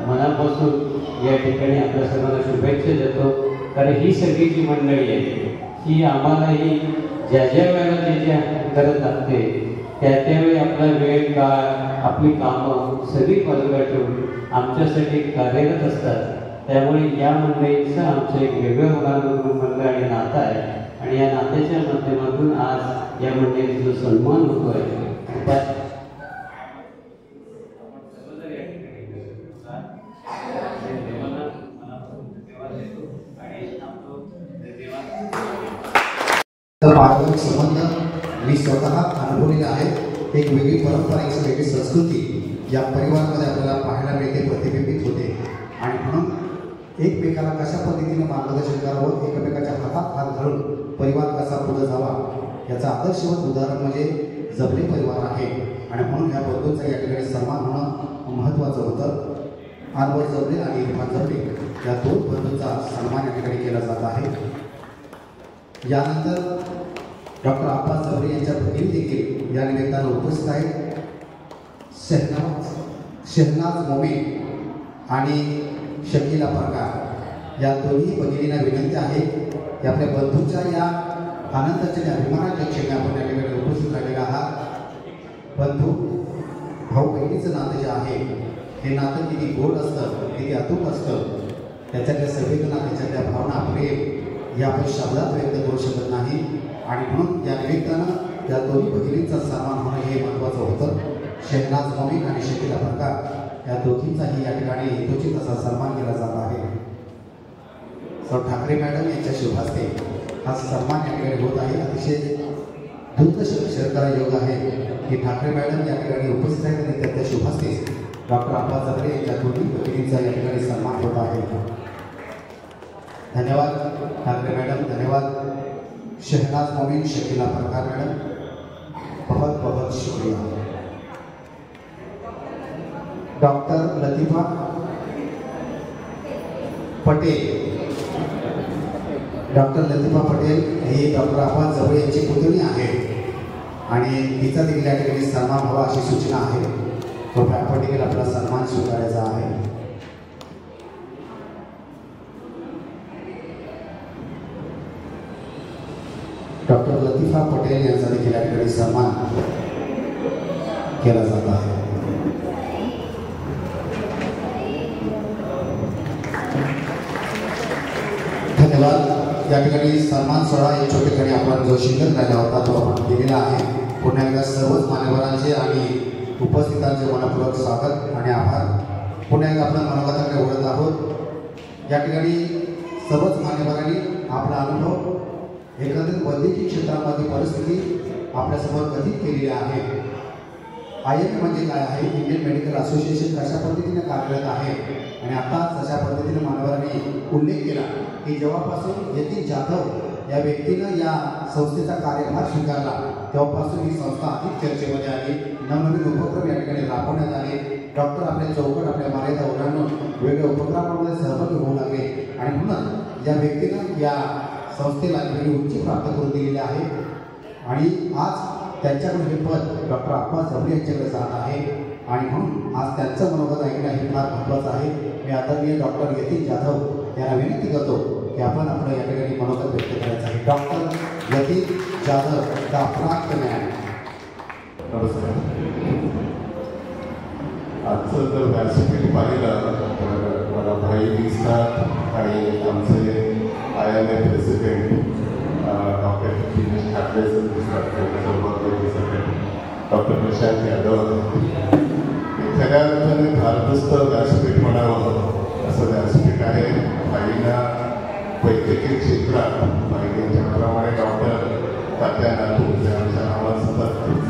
मनापासून या ठिकाणी आपल्या सर्वांना शुभेच्छा देतो. कारण ही सगळी जी मंडळी आहे ही आम्हालाही ज्या ज्या वेळेला जे ज्या गरज लागते त्या त्यावेळी आपला वेळ काळ आपली कामं सगळी बाजूला ठेवून आमच्यासाठी कार्यरत असतात. त्यामुळे या मंडळींचं आमचं एक वेगळं मंडळ आणि नातं आहे आणि या नात्याच्या माध्यमातून आज या मंडळींचा सन्मान होतो आहे. पारंपरिक संबंध मी स्वतः अनुभवलेले आहेत. एक वेगळी परंपरा, एक वेगळी संस्कृती या परिवारामध्ये आपल्याला पाहायला मिळते, प्रतिबिंबित होते. आणि म्हणून एकमेकाला कशा पद्धतीने मार्गदर्शन करावं, एकमेकाच्या हातात हात घालून परिवार कसा पुढे जावा याचं आदर्शवत उदाहरण म्हणजे जबले परिवार आहे. आणि म्हणून या बंधूंचा या ठिकाणी सन्मान होणं महत्त्वाचं होतं. अनवर जबले आणि इरफान जबले या दोन बंधूंचा सन्मान या ठिकाणी केला जात आहे. यानंतर डॉक्टर अब्बास जबले यांच्या भगिनी देखील या निमित्तानं उपस्थित आहेत. शहनाज मोमीन आणि शकीला परकार या दोन्ही भगिनींना विनंती आहे की आपल्या बंधूंच्या या आनंदाच्या अभिमानाच्या क्षणी आपण या ठिकाणी उपस्थित राहिलेला आहात. बंधू भाऊ बहिणीचं नातं जे आहे हे नातं किती गोड असतं, किती अतूट असतं, त्याच्यातल्या संवेदना, त्याच्यातल्या भावना, प्रेम हे आपण शब्दात व्यक्त करू शकत नाही. आणि म्हणून या निमित्तानं या दोन्ही भगिनींचा सन्मान होणं हे महत्त्वाचं होतं. शहनाज मोमीन आणि शकीला परकार या दोघींचाही या ठिकाणी हेतुचित असा सन्मान केला जात आहे. सौ ठाकरे मॅडम यांच्या शुभ हस्ते हा सन्मान या ठिकाणी होत आहे. अतिशय दुर्दशा योग आहे की ठाकरे मॅडम या ठिकाणी उपस्थित आहेत आणि त्यांच्या शुभ हस्ते डॉक्टर अब्बास जबले यांच्या दोन्ही भगिनींचा या ठिकाणी सन्मान होत आहे. धन्यवाद ठाकरे मॅडम, धन्यवाद शहनाज मोमीन, शकीला परकार मॅडम, बहुत बहुत शुक्रिया. डॉक्टर लतीफा पटेल, डॉक्टर लतीफा पटेल ही डॉक्टर अब्बास जबले यांची पुतणी आहे आणि तिचा देखील या ठिकाणी सन्मान व्हावा अशी सूचना आहे. कृपया आपण देखील आपला सन्मान स्वीकारायचा आहे. डॉक्टर लतीफा पटेल यांचा देखील या ठिकाणी सन्मान केला जात आहे. धन्यवाद. या ठिकाणी सन्मान सोहळा या ठिकाणी आपण जो शिल्लक राहिला होता तो आपण केलेला आहे. पुन्हा एकदा सर्वच मान्यवरांचे आणि उपस्थितांचे मनपूर्वक स्वागत आणि आभार. पुन्हा एकदा आपण मनोगताकडे ओढत आहोत. या ठिकाणी सर्वच मान्यवरांनी आपला अनुभव एकंदरीत वैद्यकीय क्षेत्रामध्ये परिस्थिती आपल्यासमोर कथित केलेली आहे. IM म्हणजे काय आहे, इंडियन मेडिकल असोसिएशन कशा पद्धतीने कार्यरत आहे आणि आता तशा पद्धतीने मान्यवरांनी उल्लेख केला की जेव्हापासून यतीन जाधव या व्यक्तीनं या संस्थेचा कार्यभार स्वीकारला तेव्हापासून ही संस्था अधिक चर्चेमध्ये आली. नवनवीन उपक्रम या ठिकाणी राबवण्यात आले. डॉक्टर आपल्या चौकट, आपल्या मर्यादा ओलांडून वेगवेगळ्या उपक्रमांमध्ये सहभागी होऊ लागले आणि म्हणून या व्यक्तीनं या संस्थेला वेगळी उंची प्राप्त करून दिलेली आहे. आणि आज त्यांच्याकडून हे पद डॉक्टर अब्बास जबले यांच्याकडे जात आहे आणि म्हणून आज त्यांचं मनोगत ऐकणं हे फार महत्त्वाचं आहे. मी आदरणीय डॉक्टर यतीन जाधव यांना विनंती करतो हे आपण आपलं या ठिकाणी मनोगत व्यक्त करायचं आहे. डॉक्टर यतीन जाधव, प्राप्त न्याय. नमस्कार. आजचं जर व्यासपीठ पाहिलं तर मला भाई दिसतात आणि आमचे IMA president doctor Dinesh Thackeray sir दिसतात, त्यांच्यासोबत डॉक्टर प्रशांत यादव. खऱ्या अर्थाने भारदस्त व्यासपीठ म्हणावं असं व्यासपीठ आहे. भाईंना वैद्यकीय क्षेत्रात भाईंच्याप्रमाणे डॉक्टर तात्या नातू आमच्या नावात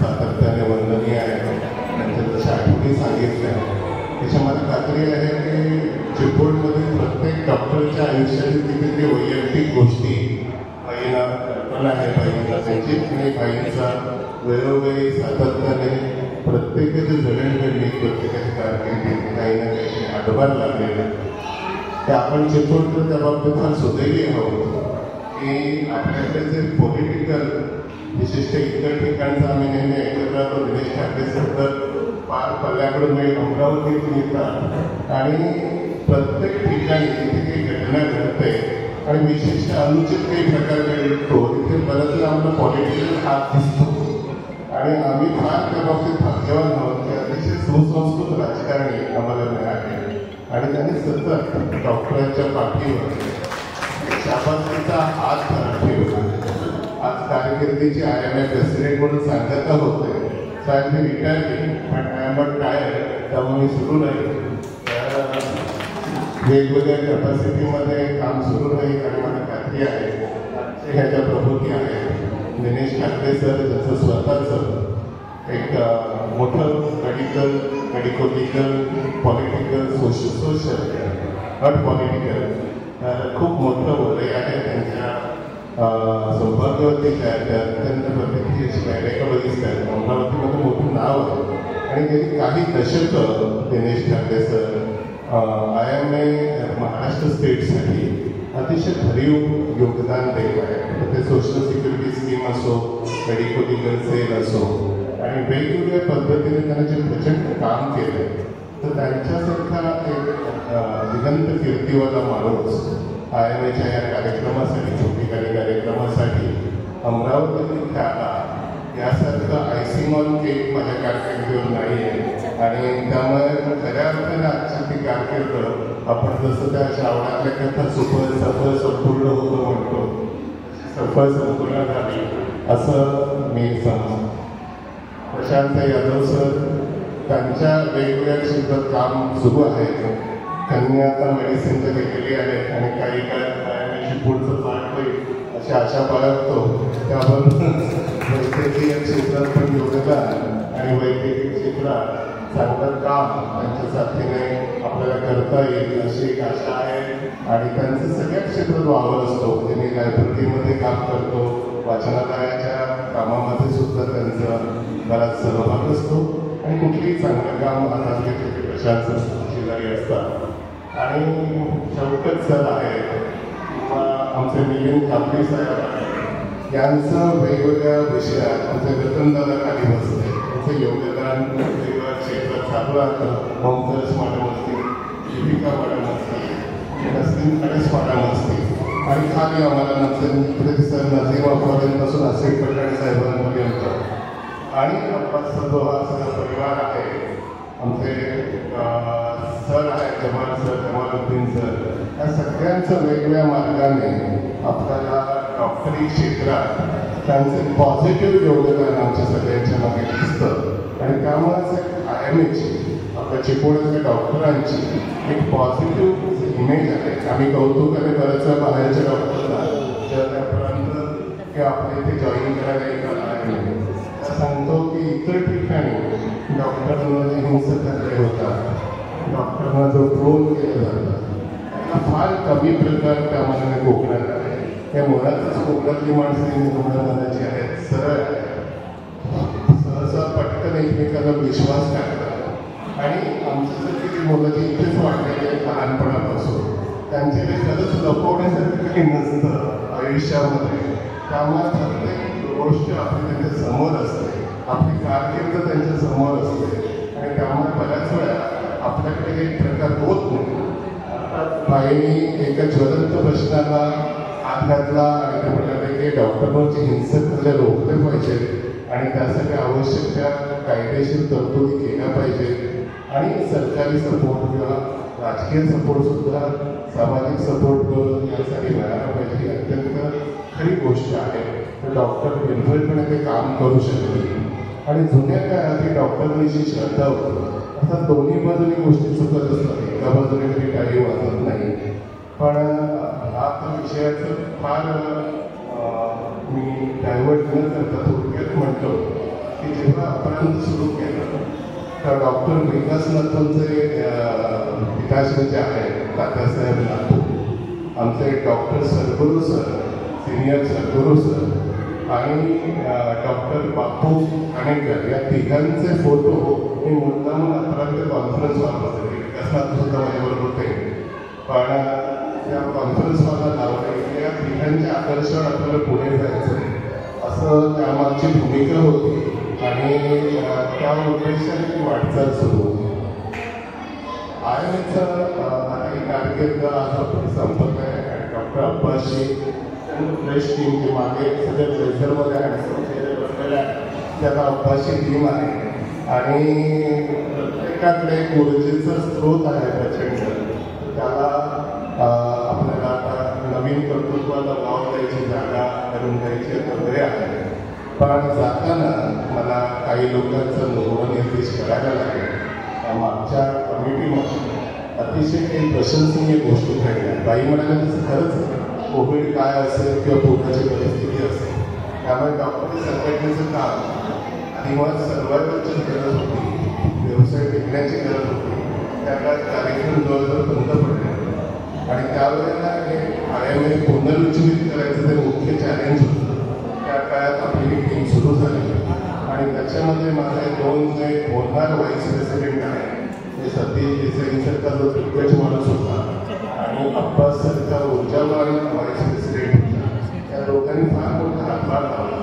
सातत्याने वंदनीय आहे. त्यांच्या जशा आठवणी सांगितल्या त्याच्या मला खात्री आहे की चिपळूणमध्ये प्रत्येक डॉक्टरच्या आयुष्याची कितीतरी वैयक्तिक गोष्टी भाईंना कल्पना आहे. भाईंना त्यांची आणि भाईंचा वेळोवेळी सातत्याने प्रत्येकाची जडणघडणी प्रत्येकाची कारकिर्दी काही ना काही हातभार लागलेले ते आपण चिपळूणकर त्या बाबतीत फार सुदैवी आहोत की आपल्याकडे जे पॉलिटिकल विशिष्ट इतर ठिकाणचं आम्ही नेहमी ऐकत राहतो. दिनेश ठाकरे सर पार पल्ल्याकडून मी अमरावतीत येतात आणि प्रत्येक ठिकाणी तिथे काही घटना घडते आणि विशिष्ट अनुचित काही प्रकार घडतो तिथे बरंच आम्हाला पॉलिटिकल हात दिसतो आणि आम्ही फार त्या बाबतीत भाग्यवान आहोत की अतिशय सुसंस्कृत राजकारणी आम्हाला मिळाले आणि त्यांनी सतत डॉक्टरांच्या पाठीवर शाबासकीचा हात ठेवला. आज कारकिर्दीची IMA प्रेसिडेंट म्हणून सांगता होते साहेब मी रिटायर पण आय एम नॉट टायर्ड, त्यामुळे मी सुरू राहील. वेगवेगळ्या कॅपॅसिटीमध्ये काम सुरू राहील आणि मला खात्री आहे ह्याच्या प्रभूती आहे. दिनेश ठाकरे सर ज्याचं स्वतःचं एक मोठं medical political social not political खूप मोठं वलय आहे त्यांच्या सौभाग्यवती अत्यंत प्रतिष्ठित गायनेकॉलॉजिस्ट आहेत. अमरावतीमध्ये मोठं नाव आहे आणि गेली काही दशकं दिनेश ठाकरे सर IMA महाराष्ट्र स्टेटसाठी अतिशय भरीव योगदान देत आहे. ते सोशल सिक्युरिटी स्कीम असो, मेडिकल सेल असो आणि वेगवेगळ्या पद्धतीने त्यांना जे प्रचंड काम केले तर त्यांच्यासारखा एक दिगंत कीर्तिवाला माणूस IMAच्या या कार्यक्रमासाठी छोटीकारी कार्यक्रमासाठी अमरावतीतील त्याला यासारखं आयसिंग केक माझ्या कारकिर्दीवर नाही आहे आणि त्यामुळे खऱ्या अर्थाने आजची ती कारकीर्द आपण जसं त्या श्रावणातल्या कथा सफळ संपूर्ण होतं म्हणतो सफळ संपूर्ण झाली असं मी समजतो. प्रशांत यादव सर त्यांच्या वेगवेगळ्या क्षेत्रात काम सुरू आहे. त्यांनी आता मेडिसिन तर केली आहे आणि काही काळात पुढचं पाठ होईल अशी आशा बाळगतो. त्याबरोबर वैद्यकीय क्षेत्रात पण योगदान आणि वैद्यकीय क्षेत्रात चांगलं काम त्यांच्या साथीने आपल्याला करता येईल अशी एक आशा आहे आणि त्यांचं सगळ्या क्षेत्रात वावर असतो. म्हणजे मी लायब्ररीमध्ये काम करतो, वाचनालयाच्या कामामध्ये सुद्धा त्यांचा बराच सहभाग असतो आणि कुठलीही चांगलं काम हातात घेतले प्रशांत शेजारी असतात. आणि शौकत सर आहे, आमचे मिलिंद कापडी साहेब आहे, यांचं वेगवेगळ्या विषयात आमचे रतनदादा खाली बसले. त्यांचं योगदान वेगवेगळ्या क्षेत्रात चालू राहतं. ओमकरस मॅडम असतील, दीपिका मॅडम असतील, नसलीम खडस मॅडम असतील आणि खाली आम्हाला नंतर सर नजीम अफवापासून असिफ पठाण साहेबांपर्यंत आणि अब्बासचा जो हा सगळा परिवार आहे. आमचे सर आहेत जमाल सर, जमालुद्दीन सर, या सगळ्यांचं वेगवेगळ्या मार्गाने आपल्याला डॉक्टरी क्षेत्रात त्यांचं पॉझिटिव्ह योगदान आमच्या सगळ्यांच्या मागे दिसतं आणि त्यामुळेच IMAची आपल्या चिपळूणच्या डॉक्टरांची एक पॉझिटिव्ह इमेज आहे. आम्ही कौतुकाने बऱ्याच बाहेरच्या डॉक्टरला त्यापर्यंत की आपल्या इथे जॉईन करायला येतात सांगतो की इतर ठिकाणी डॉक्टरांना जे हिंसक होतात, डॉक्टरांना जो ट्रोल केलं जातं फार कमी प्रकार त्या मनाने कोकणात आहे. त्या मुळातच कोकणातली माणसं मनाची आहेत, सरळ सहसा पटकन एकमेकांना विश्वास टाकतात आणि आमच्यासारखी जी मुलं जी इथेच वाढलेली आहेत लहानपणापासून त्यांच्याकडे खरंच लपवण्यासारखं काही नसतं आयुष्यामध्ये. त्यामुळे प्रत्येक गोष्ट आपली त्यांच्या समोर असते, आपली कारकीर्द त्यांच्या समोर असते आणि त्यामुळे बऱ्याच वेळा आपल्याकडे एक प्रकार होत नाही. बाईंनी एका ज्वलंत प्रश्नाला हात घातला आणि ते म्हणाले की डॉक्टरांची हिंसक रोखले पाहिजे आणि त्यासाठी आवश्यक त्या कायदेशीर तरतुदी केल्या पाहिजेत आणि सरकारी सपोर्ट किंवा राजकीय सपोर्ट सुद्धा सामाजिक सपोर्ट यासाठी मिळाला पाहिजे ही अत्यंत खरी गोष्ट आहे. तर डॉक्टर निर्भयपणे ते काम करू शकतील आणि जुन्या काळात डॉक्टरनी जी श्रद्धा होती आता दोन्ही बाजूनी गोष्टी चुकत असतात. एका बाजूने तरी काही वाटत नाही पण आता विषयाचं फार मी डायव्हर्ट न करता थोडक्यात म्हणतो की जेव्हा आपण सुरू केलं तर डॉक्टर विकासनाथांचे पिताश्री जे आहेत तात्यासाहेब नागपूर आमचे डॉक्टर सरगुरू सर सिनियर सरगुरू सर आणि डॉक्टर बापू खाणेकर या तिघांचे फोटो मी मुद्दाम आतापर्यंत कॉन्फरन्स हॉलमध्ये विकासनाथ सुद्धा माझ्याबरोबर होते पण त्या कॉन्फरन्स हॉलला लावले या तिघांचे आकर्षण आपल्याला पुढे जायचं असं त्यामागची भूमिका होती आणि त्या उद्देशाने ती वाटचाल सुरू होती. IMAचं आता ही कारकीर्द आज आपण संपत आहे. डॉक्टर अब्बासजी फ्रेश टीम जी मागे सगळे प्रेशरमध्ये बसलेल्या त्याला अब्बासची टीम आहे आणि प्रत्येकाकडे ऊर्जेचा स्रोत आहे प्रचंड. त्याला आपल्याला आता नवीन कर्तृत्वाला वाव द्यायची जागा करून द्यायची वगैरे आहे पण जाताना मला काही लोकांचा निर्देश करायला लागेल. मागच्या कमिटीमध्ये अतिशय काही प्रशंसनीय गोष्टी घडल्या. बाई म्हणाल्या तसं खरंच कोविड काय असेल किंवा पूर्णाची परिस्थिती असेल त्यामुळे डॉक्टरी संघटनेचं काम आणि मग सर्वांची गरज होती व्यवसाय टिकण्याची गरज होती. त्याला कार्यक्रम जवळजवळ बंद पडले आणि त्यावेळेला हे IMA पुनरुज्जीवित करायचं ते मुख्य चॅलेंज होतं. त्या काळात आपली टीम सुरू झाली आणि त्याच्यामध्ये माझे दोन जे बोलणार व्हाईस प्रेसिडेंट आहे ते सतीश देसाईंसारखा जो दिग्गज माणूस होता आणि अब्बास सारखा ऊर्जावान व्हाईस प्रेसिडेंट होता त्या लोकांनी फार मोठा हातभार लावला.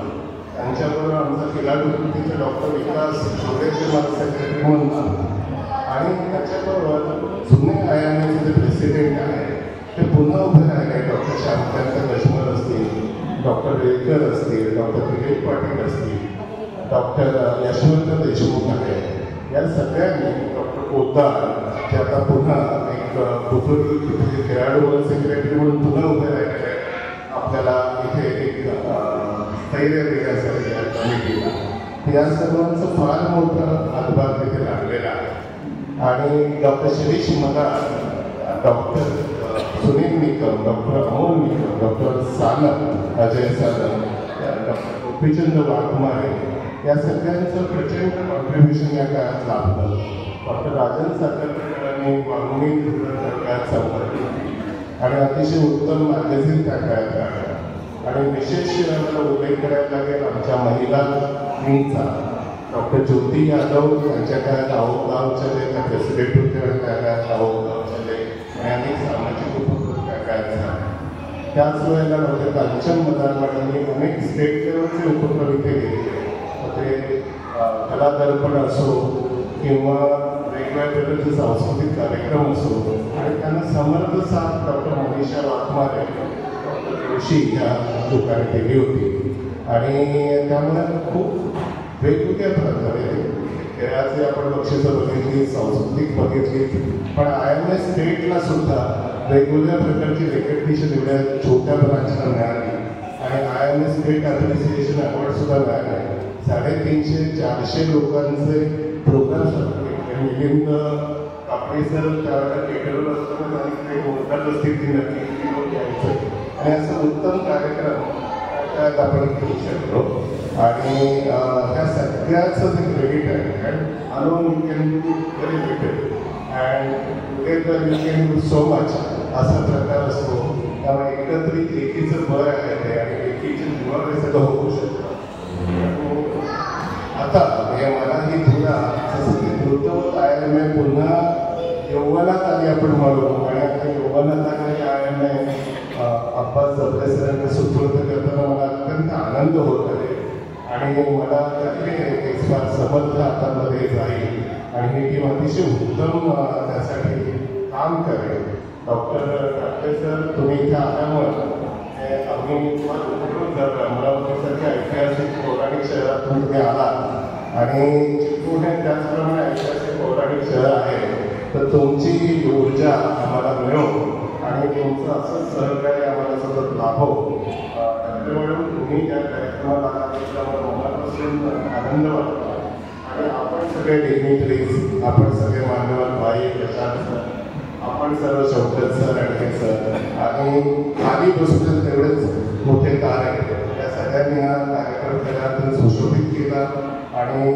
त्यांच्याबरोबर आमचा फिलाडेल्फियाचा डॉक्टर विकास जोडेचे मला सेक्रेटरी म्हणून आला आणि त्याच्याबरोबर जुने IMAचे जे प्रेसिडेंट आहे ते पुन्हा उभे राहिले. डॉक्टर श्यामकांत कश्मर असतील डॉक्टर रेडकर असतील डॉक्टर दिलीप पाटील असतील डॉक्टर यशवंत देशमुख आहे या सगळ्यांनी डॉक्टर पोद्दार जे आता पुन्हा एक भूतपूर्व खेळाडू सेक्रेटरी म्हणून पुन्हा उभे राहिले आपल्याला इथे एक स्थैर्य देण्यासाठी या कमिटीला या सर्वांचं फार मोठं हातभार तिथे लागलेला आहे. आणि डॉक्टर शिरीष मदार doctor Sunil Nikam doctor Amol Nikam doctor Sanap Ajay Sanap doctor Gopichand Waghmare या सगळ्यांचं प्रचंड कॉन्ट्रीब्युशन या काळात लाभलं. डॉक्टर राजन साखरकरांनी वाघुणी त्या काळात संपर्क आणि अतिशय उत्तम मॅगझिन त्या काळात काढला आणि विशेष मला उल्लेख करायला लागेल आमच्या महिला विंगचा डॉक्टर ज्योती यादव यांच्या काळात गावच्या त्या प्रेसिडेंट होते आणि त्या काळात गावच्या आणि अनेक सामाजिक उपक्रम त्या काळात झाले. त्याच वेळेला डॉक्टर कांचन मदारवाडांनी अनेक स्टेट लेवलचे उपक्रम इथे घेतले. ते कला दर्पण असो किंवा वेगवेगळ्या प्रकारचे सांस्कृतिक कार्यक्रम असो आणि त्यांना समर्थ साथ डॉक्टर मनीषा वाघमारे डॉक्टर जोशी या लोकांनी केली होती आणि त्यामुळे खूप वेगवेगळ्या प्रकारे खेळाचे आपण बक्षिसं बघितली सांस्कृतिक बघितली पण IMA स्टेटला सुद्धा वेगवेगळ्या प्रकारची रेकग्निशन एवढ्या छोट्या ब्रांचला मिळाली आणि IMA स्टेट ॲप्रिसिएशन अवॉर्ड सुद्धा मिळाले. 350-400 लोकांचे प्रोग्राम्स मिलिंद कापडे सर त्यावेळेला केटरवर असताना त्यांनी काही मोठ्या स्थिती नक्की घ्यायचं आणि असं उत्तम कार्यक्रम त्यात आपण घेऊ शकतो आणि ह्या सगळ्याचं जे क्रेडिट आहे and alone you can do very little and together you can do so much असा प्रकार असतो. त्यामुळे एकत्रित एकीचं बळ आहे ते आणि एकीच्या जीवावर हे सगळं होऊ शकतं. आता हे मला ही धुरा जसं की द्रुतवत IMA पुन्हा यौवनात आली आपण म्हणू आणि आता यौवनात आलेली IMA अब्बास जबरे सरांना सुपूर्द करताना मला अत्यंत आनंद होत आहे आणि मला त्यातले एक फार समर्थ हातामध्ये जाईल आणि ही टीम अतिशय उत्तम त्यासाठी काम करेल डॉक्टर ठाकरे सर, तुम्ही इथे आल्यामुळं आम्ही जर अमरावतीसारख्या ऐतिहासिक पौराणिक शहरातून तुम्ही आलात आणि चिपळूण हे त्याचप्रमाणे ऐतिहासिक पौराणिक शहर आहे, तर तुमची ऊर्जा आम्हाला मिळो आणि तुमचं असंच सहकार्य आम्हाला सतत लाभो. त्यामुळे तुम्ही या कार्यक्रमाला आल्यामुळे मनापासून आनंद वाटतो. आणि आपण सगळे डिग्निटरीज, आपण सगळे मान्यवर भाई, प्रशांत सर, आपण सर्व शौकत सर आणि सर आणि खाली बसून तेवढेच मोठे कार्य या सगळ्यांनी हा कार्यक्रम केला, सुशोभित केला आणि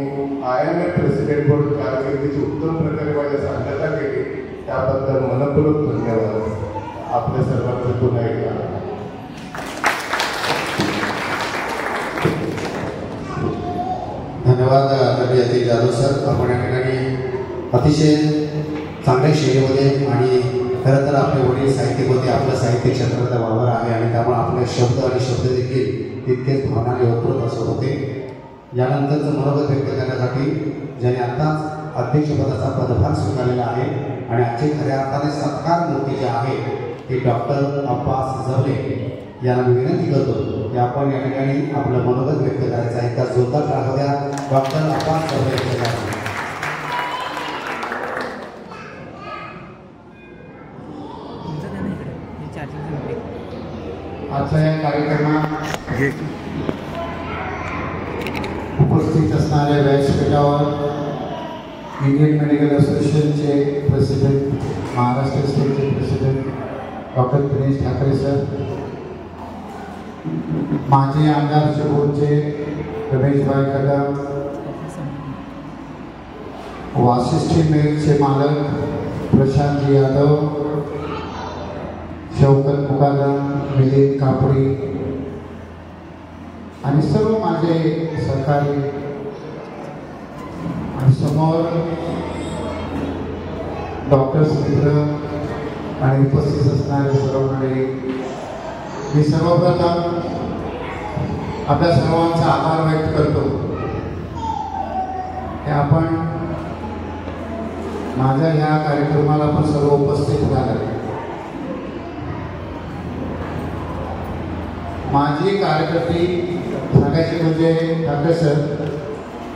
IMA प्रेसिडेंट म्हणून कारकिर्दीची उत्तम प्रकारे माझ्या सांगता केली, त्याबद्दल मनपूर्वक धन्यवाद आपल्या सर्वांचे पुन्हा एकदा. धन्यवाद अतिथी जाधव सर. आपण या ठिकाणी अतिशय चांगल्या शैलीमध्ये आणि खरं तर आपले वडील साहित्यिक होते, आपलं साहित्य क्षेत्राचा वावर आहे आणि त्यामुळे आपले शब्द आणि शब्द देखील तितकेच भावनाने ओतप्रोत असत होते. यानंतरचं मनोगत व्यक्त करण्यासाठी ज्याने आत्ताच अध्यक्षपदाचा पदभार स्वीकारलेला आहे आणि आजचे खऱ्या अर्थाने सत्कार मूर्ती जे आहे ते डॉक्टर अब्बास जवले यांना मी विनंती करतो की आपण या ठिकाणी आपलं मनोगत व्यक्त करायचं आहे. त्या जोरदार टाळ्या द्या डॉक्टर अब्बास जवले यांना. आजच्या या कार्यक्रमात उपस्थित असणाऱ्या व्यासपीठावर इंडियन मेडिकल असोसिएशनचे प्रेसिडेंट, महाराष्ट्र स्टेटचे president doctor Dinesh Thackeray sir, माजी आमदार चिपळूणचे रमेशभाई कदम, वाशिष्ठी मिलचे मालक प्रशांतजी यादव, शौकत मुकादम, मिलिंद कापडी आणि सर्व माझे सहकारी आणि समोर डॉक्टर्स मित्र आणि उपस्थित असणारे सर्व मंडळी, मी सर्वप्रथम आपल्या सर्वांचा आभार व्यक्त करतो की आपण माझ्या ह्या कार्यक्रमाला पण सर्व उपस्थित झाले. माझी कारकिर्दी सांगायची म्हणजे ठाकरे सर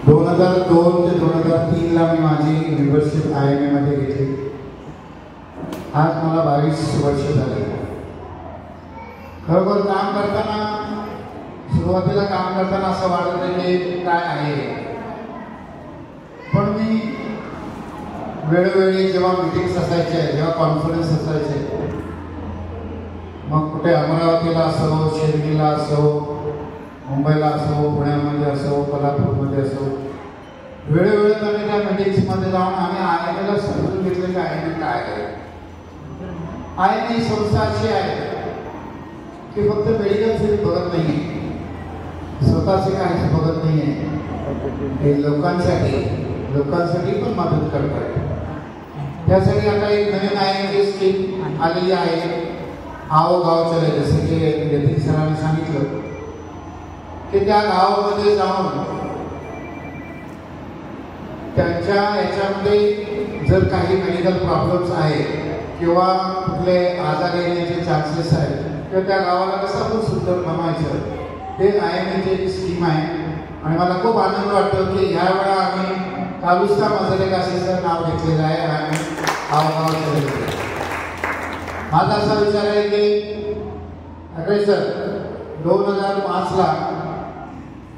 2002 ते 2003ला मी माझी मेंबरशिप IMA मध्ये घेतली. आज मला 22 वर्ष झाले. खरोखर काम करताना, सुरुवातीला काम करताना असं वाटत आहे की काय आहे, पण मी वेळोवेळी जेव्हा मीटिंग्स असायचे, जेव्हा कॉन्फरन्स असायचे, मग कुठे अमरावतीला असो, शिर्डीला असो, मुंबईला असो, पुण्यामध्ये असो, कोल्हापूरमध्ये असो, वेळोवेळी आम्ही त्या मीटिंग्समध्ये जाऊन आम्ही IMAला समजून घेतलं की IMA काय आहे. IMA ही संस्था अशी आहे की फक्त मेडिकल फील्ड बघत नाही आहे, स्वतःचे काहीच बघत नाही आहे, हे लोकांसाठी पण मदत करत आहे. त्यासाठी आता एक नवीन IMA स्कीम आलेली आहे, आओ गाव चले, जसं की यतीन सरांनी सांगितलं की त्या गावामध्ये जाऊन त्यांच्या याच्यामध्ये जर काही मेडिकल प्रॉब्लेम्स आहे किंवा कुठले आजार येण्याचे चान्सेस आहेत किंवा त्या गावाला कसं आपण सुंदर बनवायचं, ते IMAची एक स्कीम आहे. आणि मला खूप आनंद वाटतो की ह्या वेळा आम्ही कालुस्ता मजरे काशीचं नाव घेतलेलं आहे आणि आओ गाव चले. माझा असा विचार आहे की ठाकरे सर 2005ला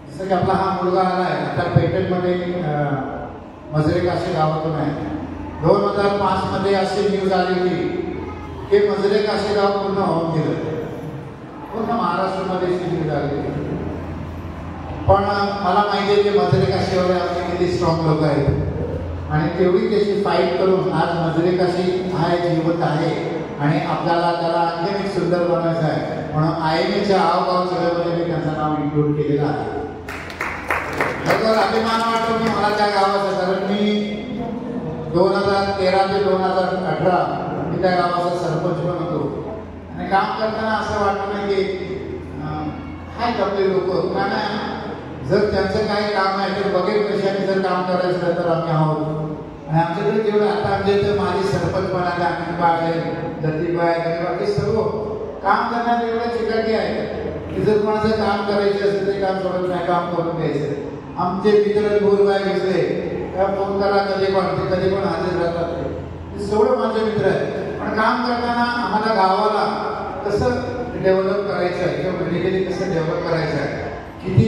जसं की आपला हा मुलगा आला आहे, आता पेटनमध्ये मजरे काशी गावातून आहे. 2005मध्ये अशी न्यूज आलेली की मजरे काशी गाव पूर्ण होऊन गेलं, पूर्ण महाराष्ट्रामध्ये अशी न्यूज आलेली. पण मला माहिती आहे की मजरे काशीवर आपले किती स्ट्रॉंग लोक आहेत आणि तेवढी त्याची फाईट करून आज मजरे काशी हा जिवंत आहे आणि आपल्याला त्याला आणखी एक सुंदर बनवायचं आहे. म्हणून IMAच्या आवगाव सगळ्यामध्ये मी त्यांचं नाव इन्क्लूड केलेलं आहे. खरोखर अभिमान वाटतो की मला त्या गावाचा, कारण मी 2013 ते 2018 मी त्या गावाचा सरपंच पण होतो आणि काम करताना असं वाटतं नाही की आहेत आपले लोक, कारण जर त्यांचं काही काम आहे तर बघेल कशाने जर काम करायचं तर आम्ही आहोत. आणि आमच्याकडे जेवढं आता आमच्या इथं माझे सरपंच पण आता अमितबाग आहे, लतीबाई आहे, बाकी सर्व काम करणारे एवढे चिकाटी आहे की जर कोणाचं काम करायचं असेल ते काम सोडत नाही, काम करून द्यायचं. आमचे मित्र बोरबाई घेतले त्या फोन करा कधी पण हजर राहतात. हे सगळं माझे मित्र आहेत. पण काम करताना आम्हाला गावाला कसं डेव्हलप करायचं आहे किंवा मेडिकली कसं डेव्हलप करायचं आहे, किती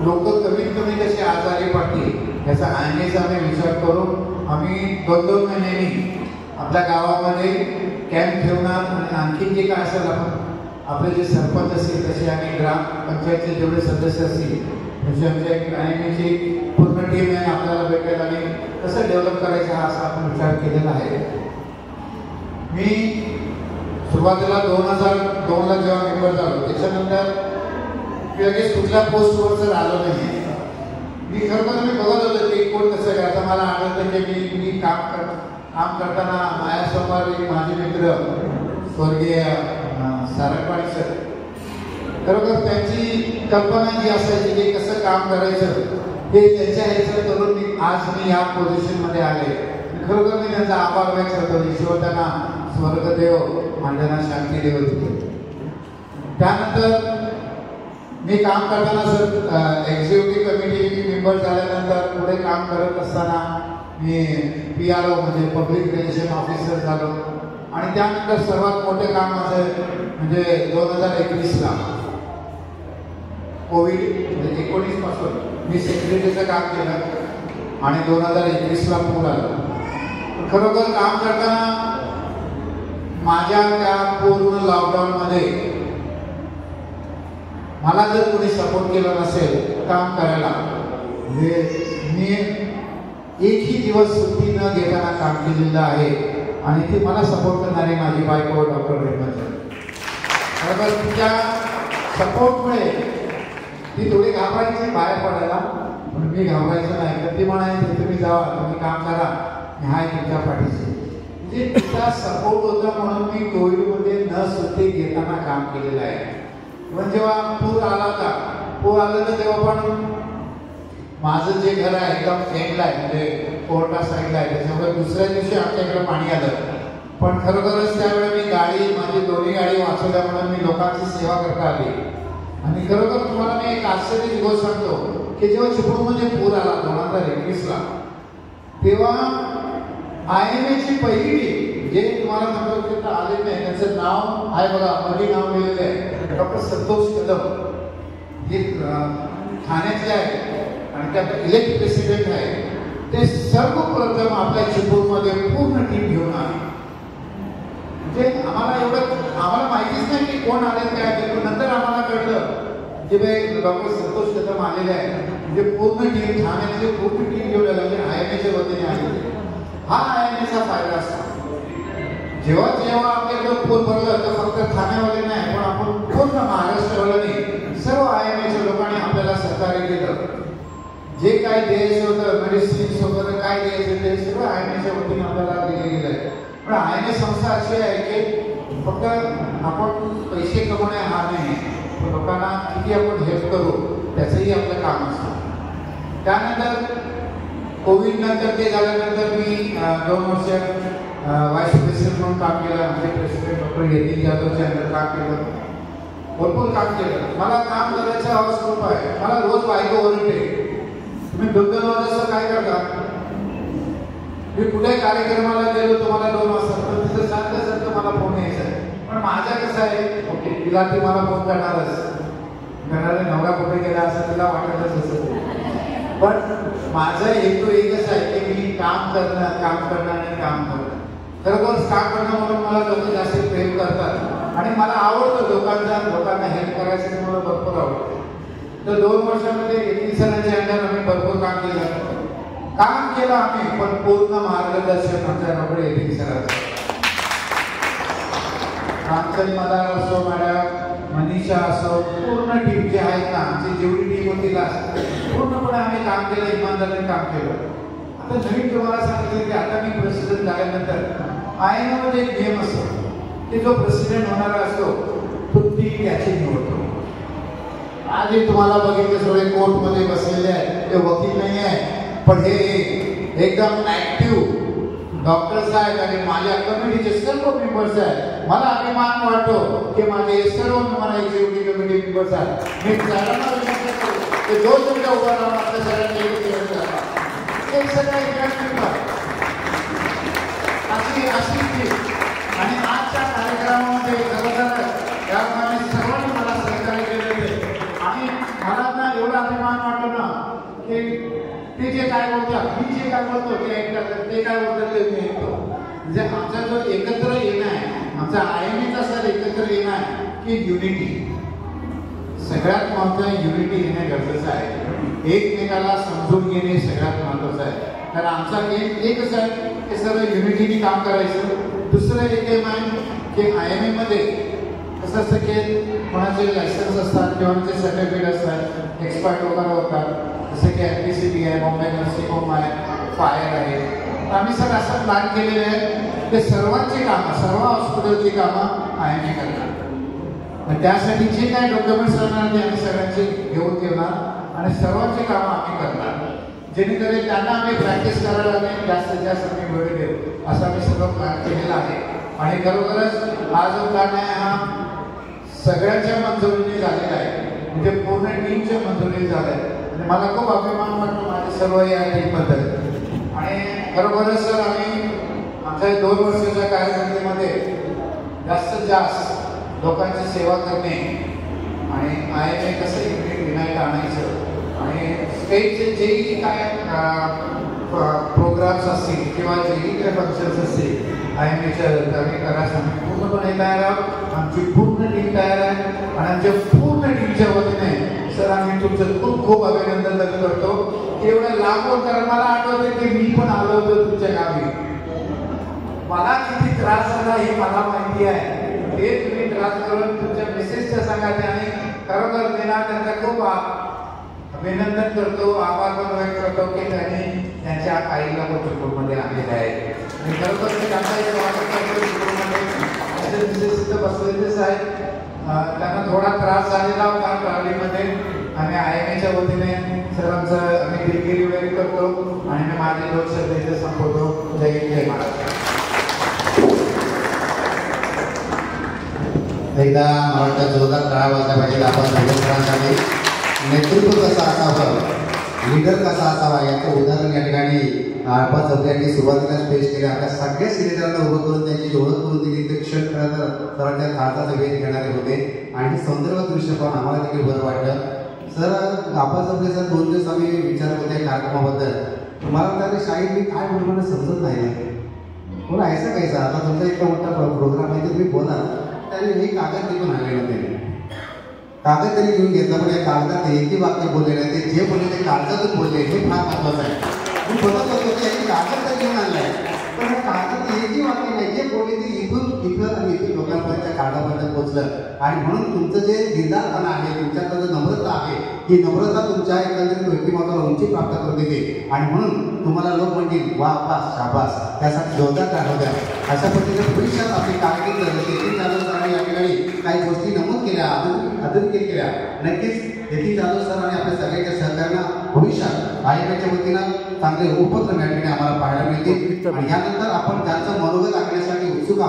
लोक कमीत कमी कसे आजारी पडतील याचा आणण्याचा आम्ही विचार करून आम्ही 2-2 महिन्यांनी आपल्या गावामध्ये कॅम्प ठेवणार. आणि आणखी जे काय असेल आपण आपले जे सरपंच असतील तसे आणि ग्रामपंचायतचे जेवढे सदस्य असतील म्हणजे आमच्या एक आयएमएची पूर्ण टीम आहे आपल्याला भेटेल आणि कसं डेव्हलप करायचं हा असा आपण विचार केलेला आहे. मी सुरुवातीला 2002ला जेव्हा मेंबर झालो त्याच्यानंतर मी लगेच कुठल्या पोस्टवर जर आलो नाही. मी खरोखर मी बघत होतो की कोण कसं आहे. आता मला आढळतं की मी काम करताना माझ्यासमोर एक माझे मित्र स्वर्गीय सारंगपाणी सर, खरोखर त्यांची कल्पना जी असायची की कसं काम करायचं हे त्यांच्या ह्याचं करून आज मी या पोझिशनमध्ये आले. खरोखर मी त्यांचा आभार व्यक्त करतो. ईश्वर त्यांना स्वर्गदेव मांडना शांती देव होते. त्यानंतर मी काम करताना सर एक्झिक्युटिव्ह कमिटी मेंबर झाल्यानंतर पुढे काम करत असताना मी PRO म्हणजे पब्लिक रिलेशन ऑफिसर झालो. आणि त्यानंतर सर्वात मोठे काम माझं म्हणजे 2021ला कोविड म्हणजे 19 पासून मी सेक्रेटरीचं काम केलं आणि 2021ला पूर आलं. खरोखर काम करताना माझ्या त्या पूर्ण लॉकडाऊनमध्ये मला जर कोणी सपोर्ट केला नसेल काम करायला म्हणजे मी एकही दिवस सुट्टी न घेताना काम केलेलं आहे. आणि ती मला सपोर्ट करणारी माझी बायको डॉक्टर रेखा. खरोखर तिच्या सपोर्टमुळे ती थोडी घाबरायची बाहेर पडायला, पण मी घाबरायचं नाही. तर ती म्हणायची तुम्ही जावा, तुम्ही काम करा, मी आहे तुमच्या पाठीशी. म्हणजे तिचा सपोर्ट होता म्हणून मी कोविडमध्ये न सुट्टी घेताना काम केलेलं आहे. पण जेव्हा पूर आला तर तेव्हा पण माझं जे घर आहे एकदम एंडला आहे म्हणजे कोर्टा साईडला आहे. त्याच्यामुळे दुसऱ्या दिवशी आमच्याकडे पाणी आलं. पण खरोखरच त्यावेळेला मी माझी दोन्ही गाडी वाचवल्यामुळे मी लोकांची सेवा करता आली. आणि खरोखर तुम्हाला मी एक आश्चर्याची गोष्ट सांगतो की जेव्हा चिपळूणमध्ये पूर आला 2021ला तेव्हा IMAची पहिली टीम जे तुम्हाला सांगतो की आले नाही त्यांचं नाव आहे बघा, मध्ये नाव लिहिलेलं आहे डॉक्टर संतोष कदम. हे ठाण्याचे आहे आणि त्यात इलेक्ट प्रेसिडेंट आहे. ते सर्वप्रथम आपल्या चिपळूणमध्ये पूर्ण टीम घेऊन आले. म्हणजे आम्हाला माहितीच नाही की कोण आले काय. नंतर आम्हाला कळलं की बाई डॉक्टर संतोष कदम आलेले आहे. म्हणजे पूर्ण टीम ठाण्याची पूर्ण टीम घेऊन आली म्हणजे IMAच्या वतीने आलेली. हा IMAचा फायदा असतो. जेव्हा आपल्याकडे पूर भरलं तर फक्त ठाण्यावाले नाही पण आपण पूर्ण महाराष्ट्रवाल्यांनी सर्व IMAच्या लोकांनी आपल्याला सहकार्य केलं. जे काय द्यायचं होतं मेडिसिन्स वगैरे काय द्यायचं ते सगळं IMAच्या वतीने आपल्याला दिले गेलं आहे. पण IMA संस्था अशी आहे की फक्त आपण पैसे कमवणे हा नाही, लोकांना किती आपण हेल्प करू त्याचंही आपलं काम असतं. त्यानंतर कोविड नंतर ते झाल्यानंतर मी 2 वर्ष व्हाईस प्रेसिडेंट म्हणून काम केलं. आमचे प्रेसिडेंट डॉक्टर यतीन जाधवच्या अंडर काम केलं. भरपूर काम केलं. मला काम करायचा हवस खूप आहे. मला रोज बायको ओरडते तुम्ही 2-2 वाजता काय करता. मी कुठे कार्यक्रमाला गेलो तुम्हाला 2 वाजता तर तिथं सारखं मला फोन यायचा. पण माझ्या कसं आहे ओके तिला ती मला फोन करणारच नवरा कुठे गेला असं तिला वाटतच असं. पण माझा हेतू एकच आहे की मी काम करणं आणि काम करणं. खरोखर काम करणं म्हणून मला लोक जास्त प्रेम करतात आणि मला आवडतं लोकांना हेल्प करायचं मला भरपूर आवडतं. तर 2 वर्षामध्ये यतीन सरांच्या अंडर आम्ही भरपूर काम केलं आम्ही. पण पूर्ण मार्गदर्शन आमच्या डॉक्टर यतीन सरांचं. रामचंद मदार असो मॅडम मनीषा असो पूर्ण टीम जे आहेत ना आमची जेवढी टीम होती पूर्णपणे आम्ही काम केलं, इमानदारीने काम केलं. आता नवीन तुम्हाला सांगितलं की आता मी प्रेसिडेंट झाल्यानंतर IMAमध्ये एक नियम असतो की जो प्रेसिडेंट होणारा असतो तो त्याची निवडतो. आजही तुम्हाला बघितले सगळे कोर्टमध्ये बसलेले आहेत ते वकील नाही आहे पण हे एकदम ऍक्टिव्ह डॉक्टर्स आहेत आणि माझ्या कमिटीचे सर्व मेंबर्स आहेत. मला अभिमान वाटतो की माझे सर्व मला एक्झिक्युटिव्ह कमिटी मेंबर्स आहेत. मी सगळ्यांना विनंती करतो की 2 मिनिटं उभं राहून आपल्या सगळ्यांना एक सगळ्या अशी आणि आजच्या कार्यक्रमामध्ये खरोखर त्याप्रमाणे सर्वांनी मला सहकार्य केलेले आणि मला ना एवढा अभिमान वाटतो ना की ते जे काय बोलतात मी जे काय बोलतो ते ऐकतात, ते काय बोलतात ते मी ऐकतो. म्हणजे आमचा जो एकत्र येणं आहे, आमचा आयएमएचा सर एकत्र येणं आहे की युनिटी, सगळ्यात महत्त्वाचं युनिटी येणे गरजेचं आहे. एकमेकाला समजून घेणे सगळ्यात महत्त्वाचं आहे. तर आमचा एकच आहे की सर्व युनिटीने काम करायचं. दुसरं एक आहे की आयएमए मध्ये कसं असतं की कोणाचे लायसन्स असतात किंवा आमचे सर्टिफिकेट असतात, एक्सपर्ट वगैरे होतात, जसं की एमपीसीबी आहे, बॉम्बे नर्सिंग होम आहे, फायर आहे. आम्ही सर असं प्लॅन केलेले आहे की सर्वांची कामं, सर्व हॉस्पिटलची कामं आयएमए करणार. त्यासाठी जे काय डॉक्युमेंट्स राहणार ते आम्ही सगळ्यांचे घेऊन ठेवणार आणि सर्वांची कामं आम्ही करणार, जेणेकरून त्यांना आम्ही प्रॅक्टिस करायला नाही जास्तीत जास्त आम्ही वेळ देऊ असं आम्ही सगळं प्लॅन केलेला आहे. आणि खरोखरच हा जो प्लॅन आहे हा सगळ्यांच्या मंजुरीने झालेला आहे, म्हणजे पूर्ण टीमच्या मंजुरीने झाला आहे. आणि मला खूप अभिमान वाटतो माझे सर्व या टीमबद्दल. आणि खरोखरच सर आम्ही आमच्या 2 वर्षाच्या कारकिर्दीमध्ये जास्तीत जास्त लोकांची सेवा करणे आणि आयएमए कसं विनायक आणायचं आणि स्टेजचे जेही काय प्रोग्राम्स असतील किंवा जेही काय फंक्शन्स असतील आयएमएच्या आम्ही करायसाठी पूर्णपणे तयार आहोत. आमची पूर्ण टीम तयार आहे आणि आमच्या पूर्ण टीमच्या वतीने सर आम्ही तुमचं खूप खूप अभिनंदन करतो की एवढं लांबून. कारण मला आठवतं की मी पण आलो होतो तुमच्या गावी, मला किती त्रास झाला हे मला माहिती आहे. ते तुम्ही त्रास करून तुमच्या मेसेजच्या सांगायचे आणि खरोखर त्यांचा खूप अभिनंदन करतो, आभार पण व्यक्त करतो की त्यांनी त्यांच्या आईला पण चिपळूणमध्ये आणलेलं आहे. आणि खरोखर मी त्यांचा एक वाटत करतो चिपळूणमध्ये मिसेस बसलेलेच आहेत. त्यांना थोडा त्रास झालेला होता ट्रॅव्हलिंगमध्ये आणि आयएमएच्या वतीने सर्वांचं आम्ही दिलगिरी व्यक्त करतो आणि मी माझे 2 शब्द इथे संपवतो. जय हिंद, जय महाराष्ट्र. एकदा मला वाटतं जोरदार टाळ्या वाजल्या पाहिजेत आपण सगळ्यांसाठी. नेतृत्व कसं असावं, लीडर कसा असावा याचं उदाहरण या ठिकाणी आळपा चौधरी सुरुवातीलाच पेश केले. आपल्या सगळ्या सिलेंडरांना उभं करून त्यांची ओळख करून दिली. ते क्षण खरं तर त्या खालचा वेध घेणारे होते आणि हे सौंदर्य दृश्य पाहून आम्हाला देखील बरं वाटलं. सर आळपा चौधरी सर 2 दिवस आम्ही विचारत होते कार्यक्रमाबद्दल. तुम्हाला त्याने शाळेत मी काय बोलू मला समजत नाही. बोला ऐसा कैसा, आता तुमचा इतका मोठा प्रोग्राम आहे ते तुम्ही बोला. त्याने हे कागद लिहून आणले नव्हते. कागद त्यांनी घेऊन घेतला पण या कागदात एकही वाक्य बोलले नाही. ते जे बोलले ते कागदातून बोलले, हे फार महत्वाचं आहे. मी बोलत होतो की यांनी कागद तर घेऊन आणलाय पण या कागदात एकही वाक्य नाही. जे बोलले ते इथून आणि इथून लोकांपर्यंत त्या कागदापर्यंत पोहोचलं. आणि म्हणून तुमचं जे निर्धारपणा आहे, तुमच्याकडे जो नम्रता आहे, ही नम्रता तुमच्या एकंदरीत व्यक्तिमत्वाला उंची प्राप्त करून देते. आणि म्हणून तुम्हाला लोक म्हणतील वा पास शाबास, त्यासाठी जोरदार टाळ्या द्या. अशा पद्धतीने भविष्यात आपली कारकीर्द नितीन जाधव सरांनी या ठिकाणी काही गोष्टी नमूद केल्या, अधोरेखित केल्या. नक्कीच नितीन जाधव सर आणि आपल्या सगळ्यांच्या सहकार्यानं भविष्यात आयएमएच्या वतीनं चांगले उपक्रम या ठिकाणी आम्हाला पाहायला मिळतील. आणि यानंतर आपण त्यांचं मनोगत आखण्यासाठी उत्सुक आहोत.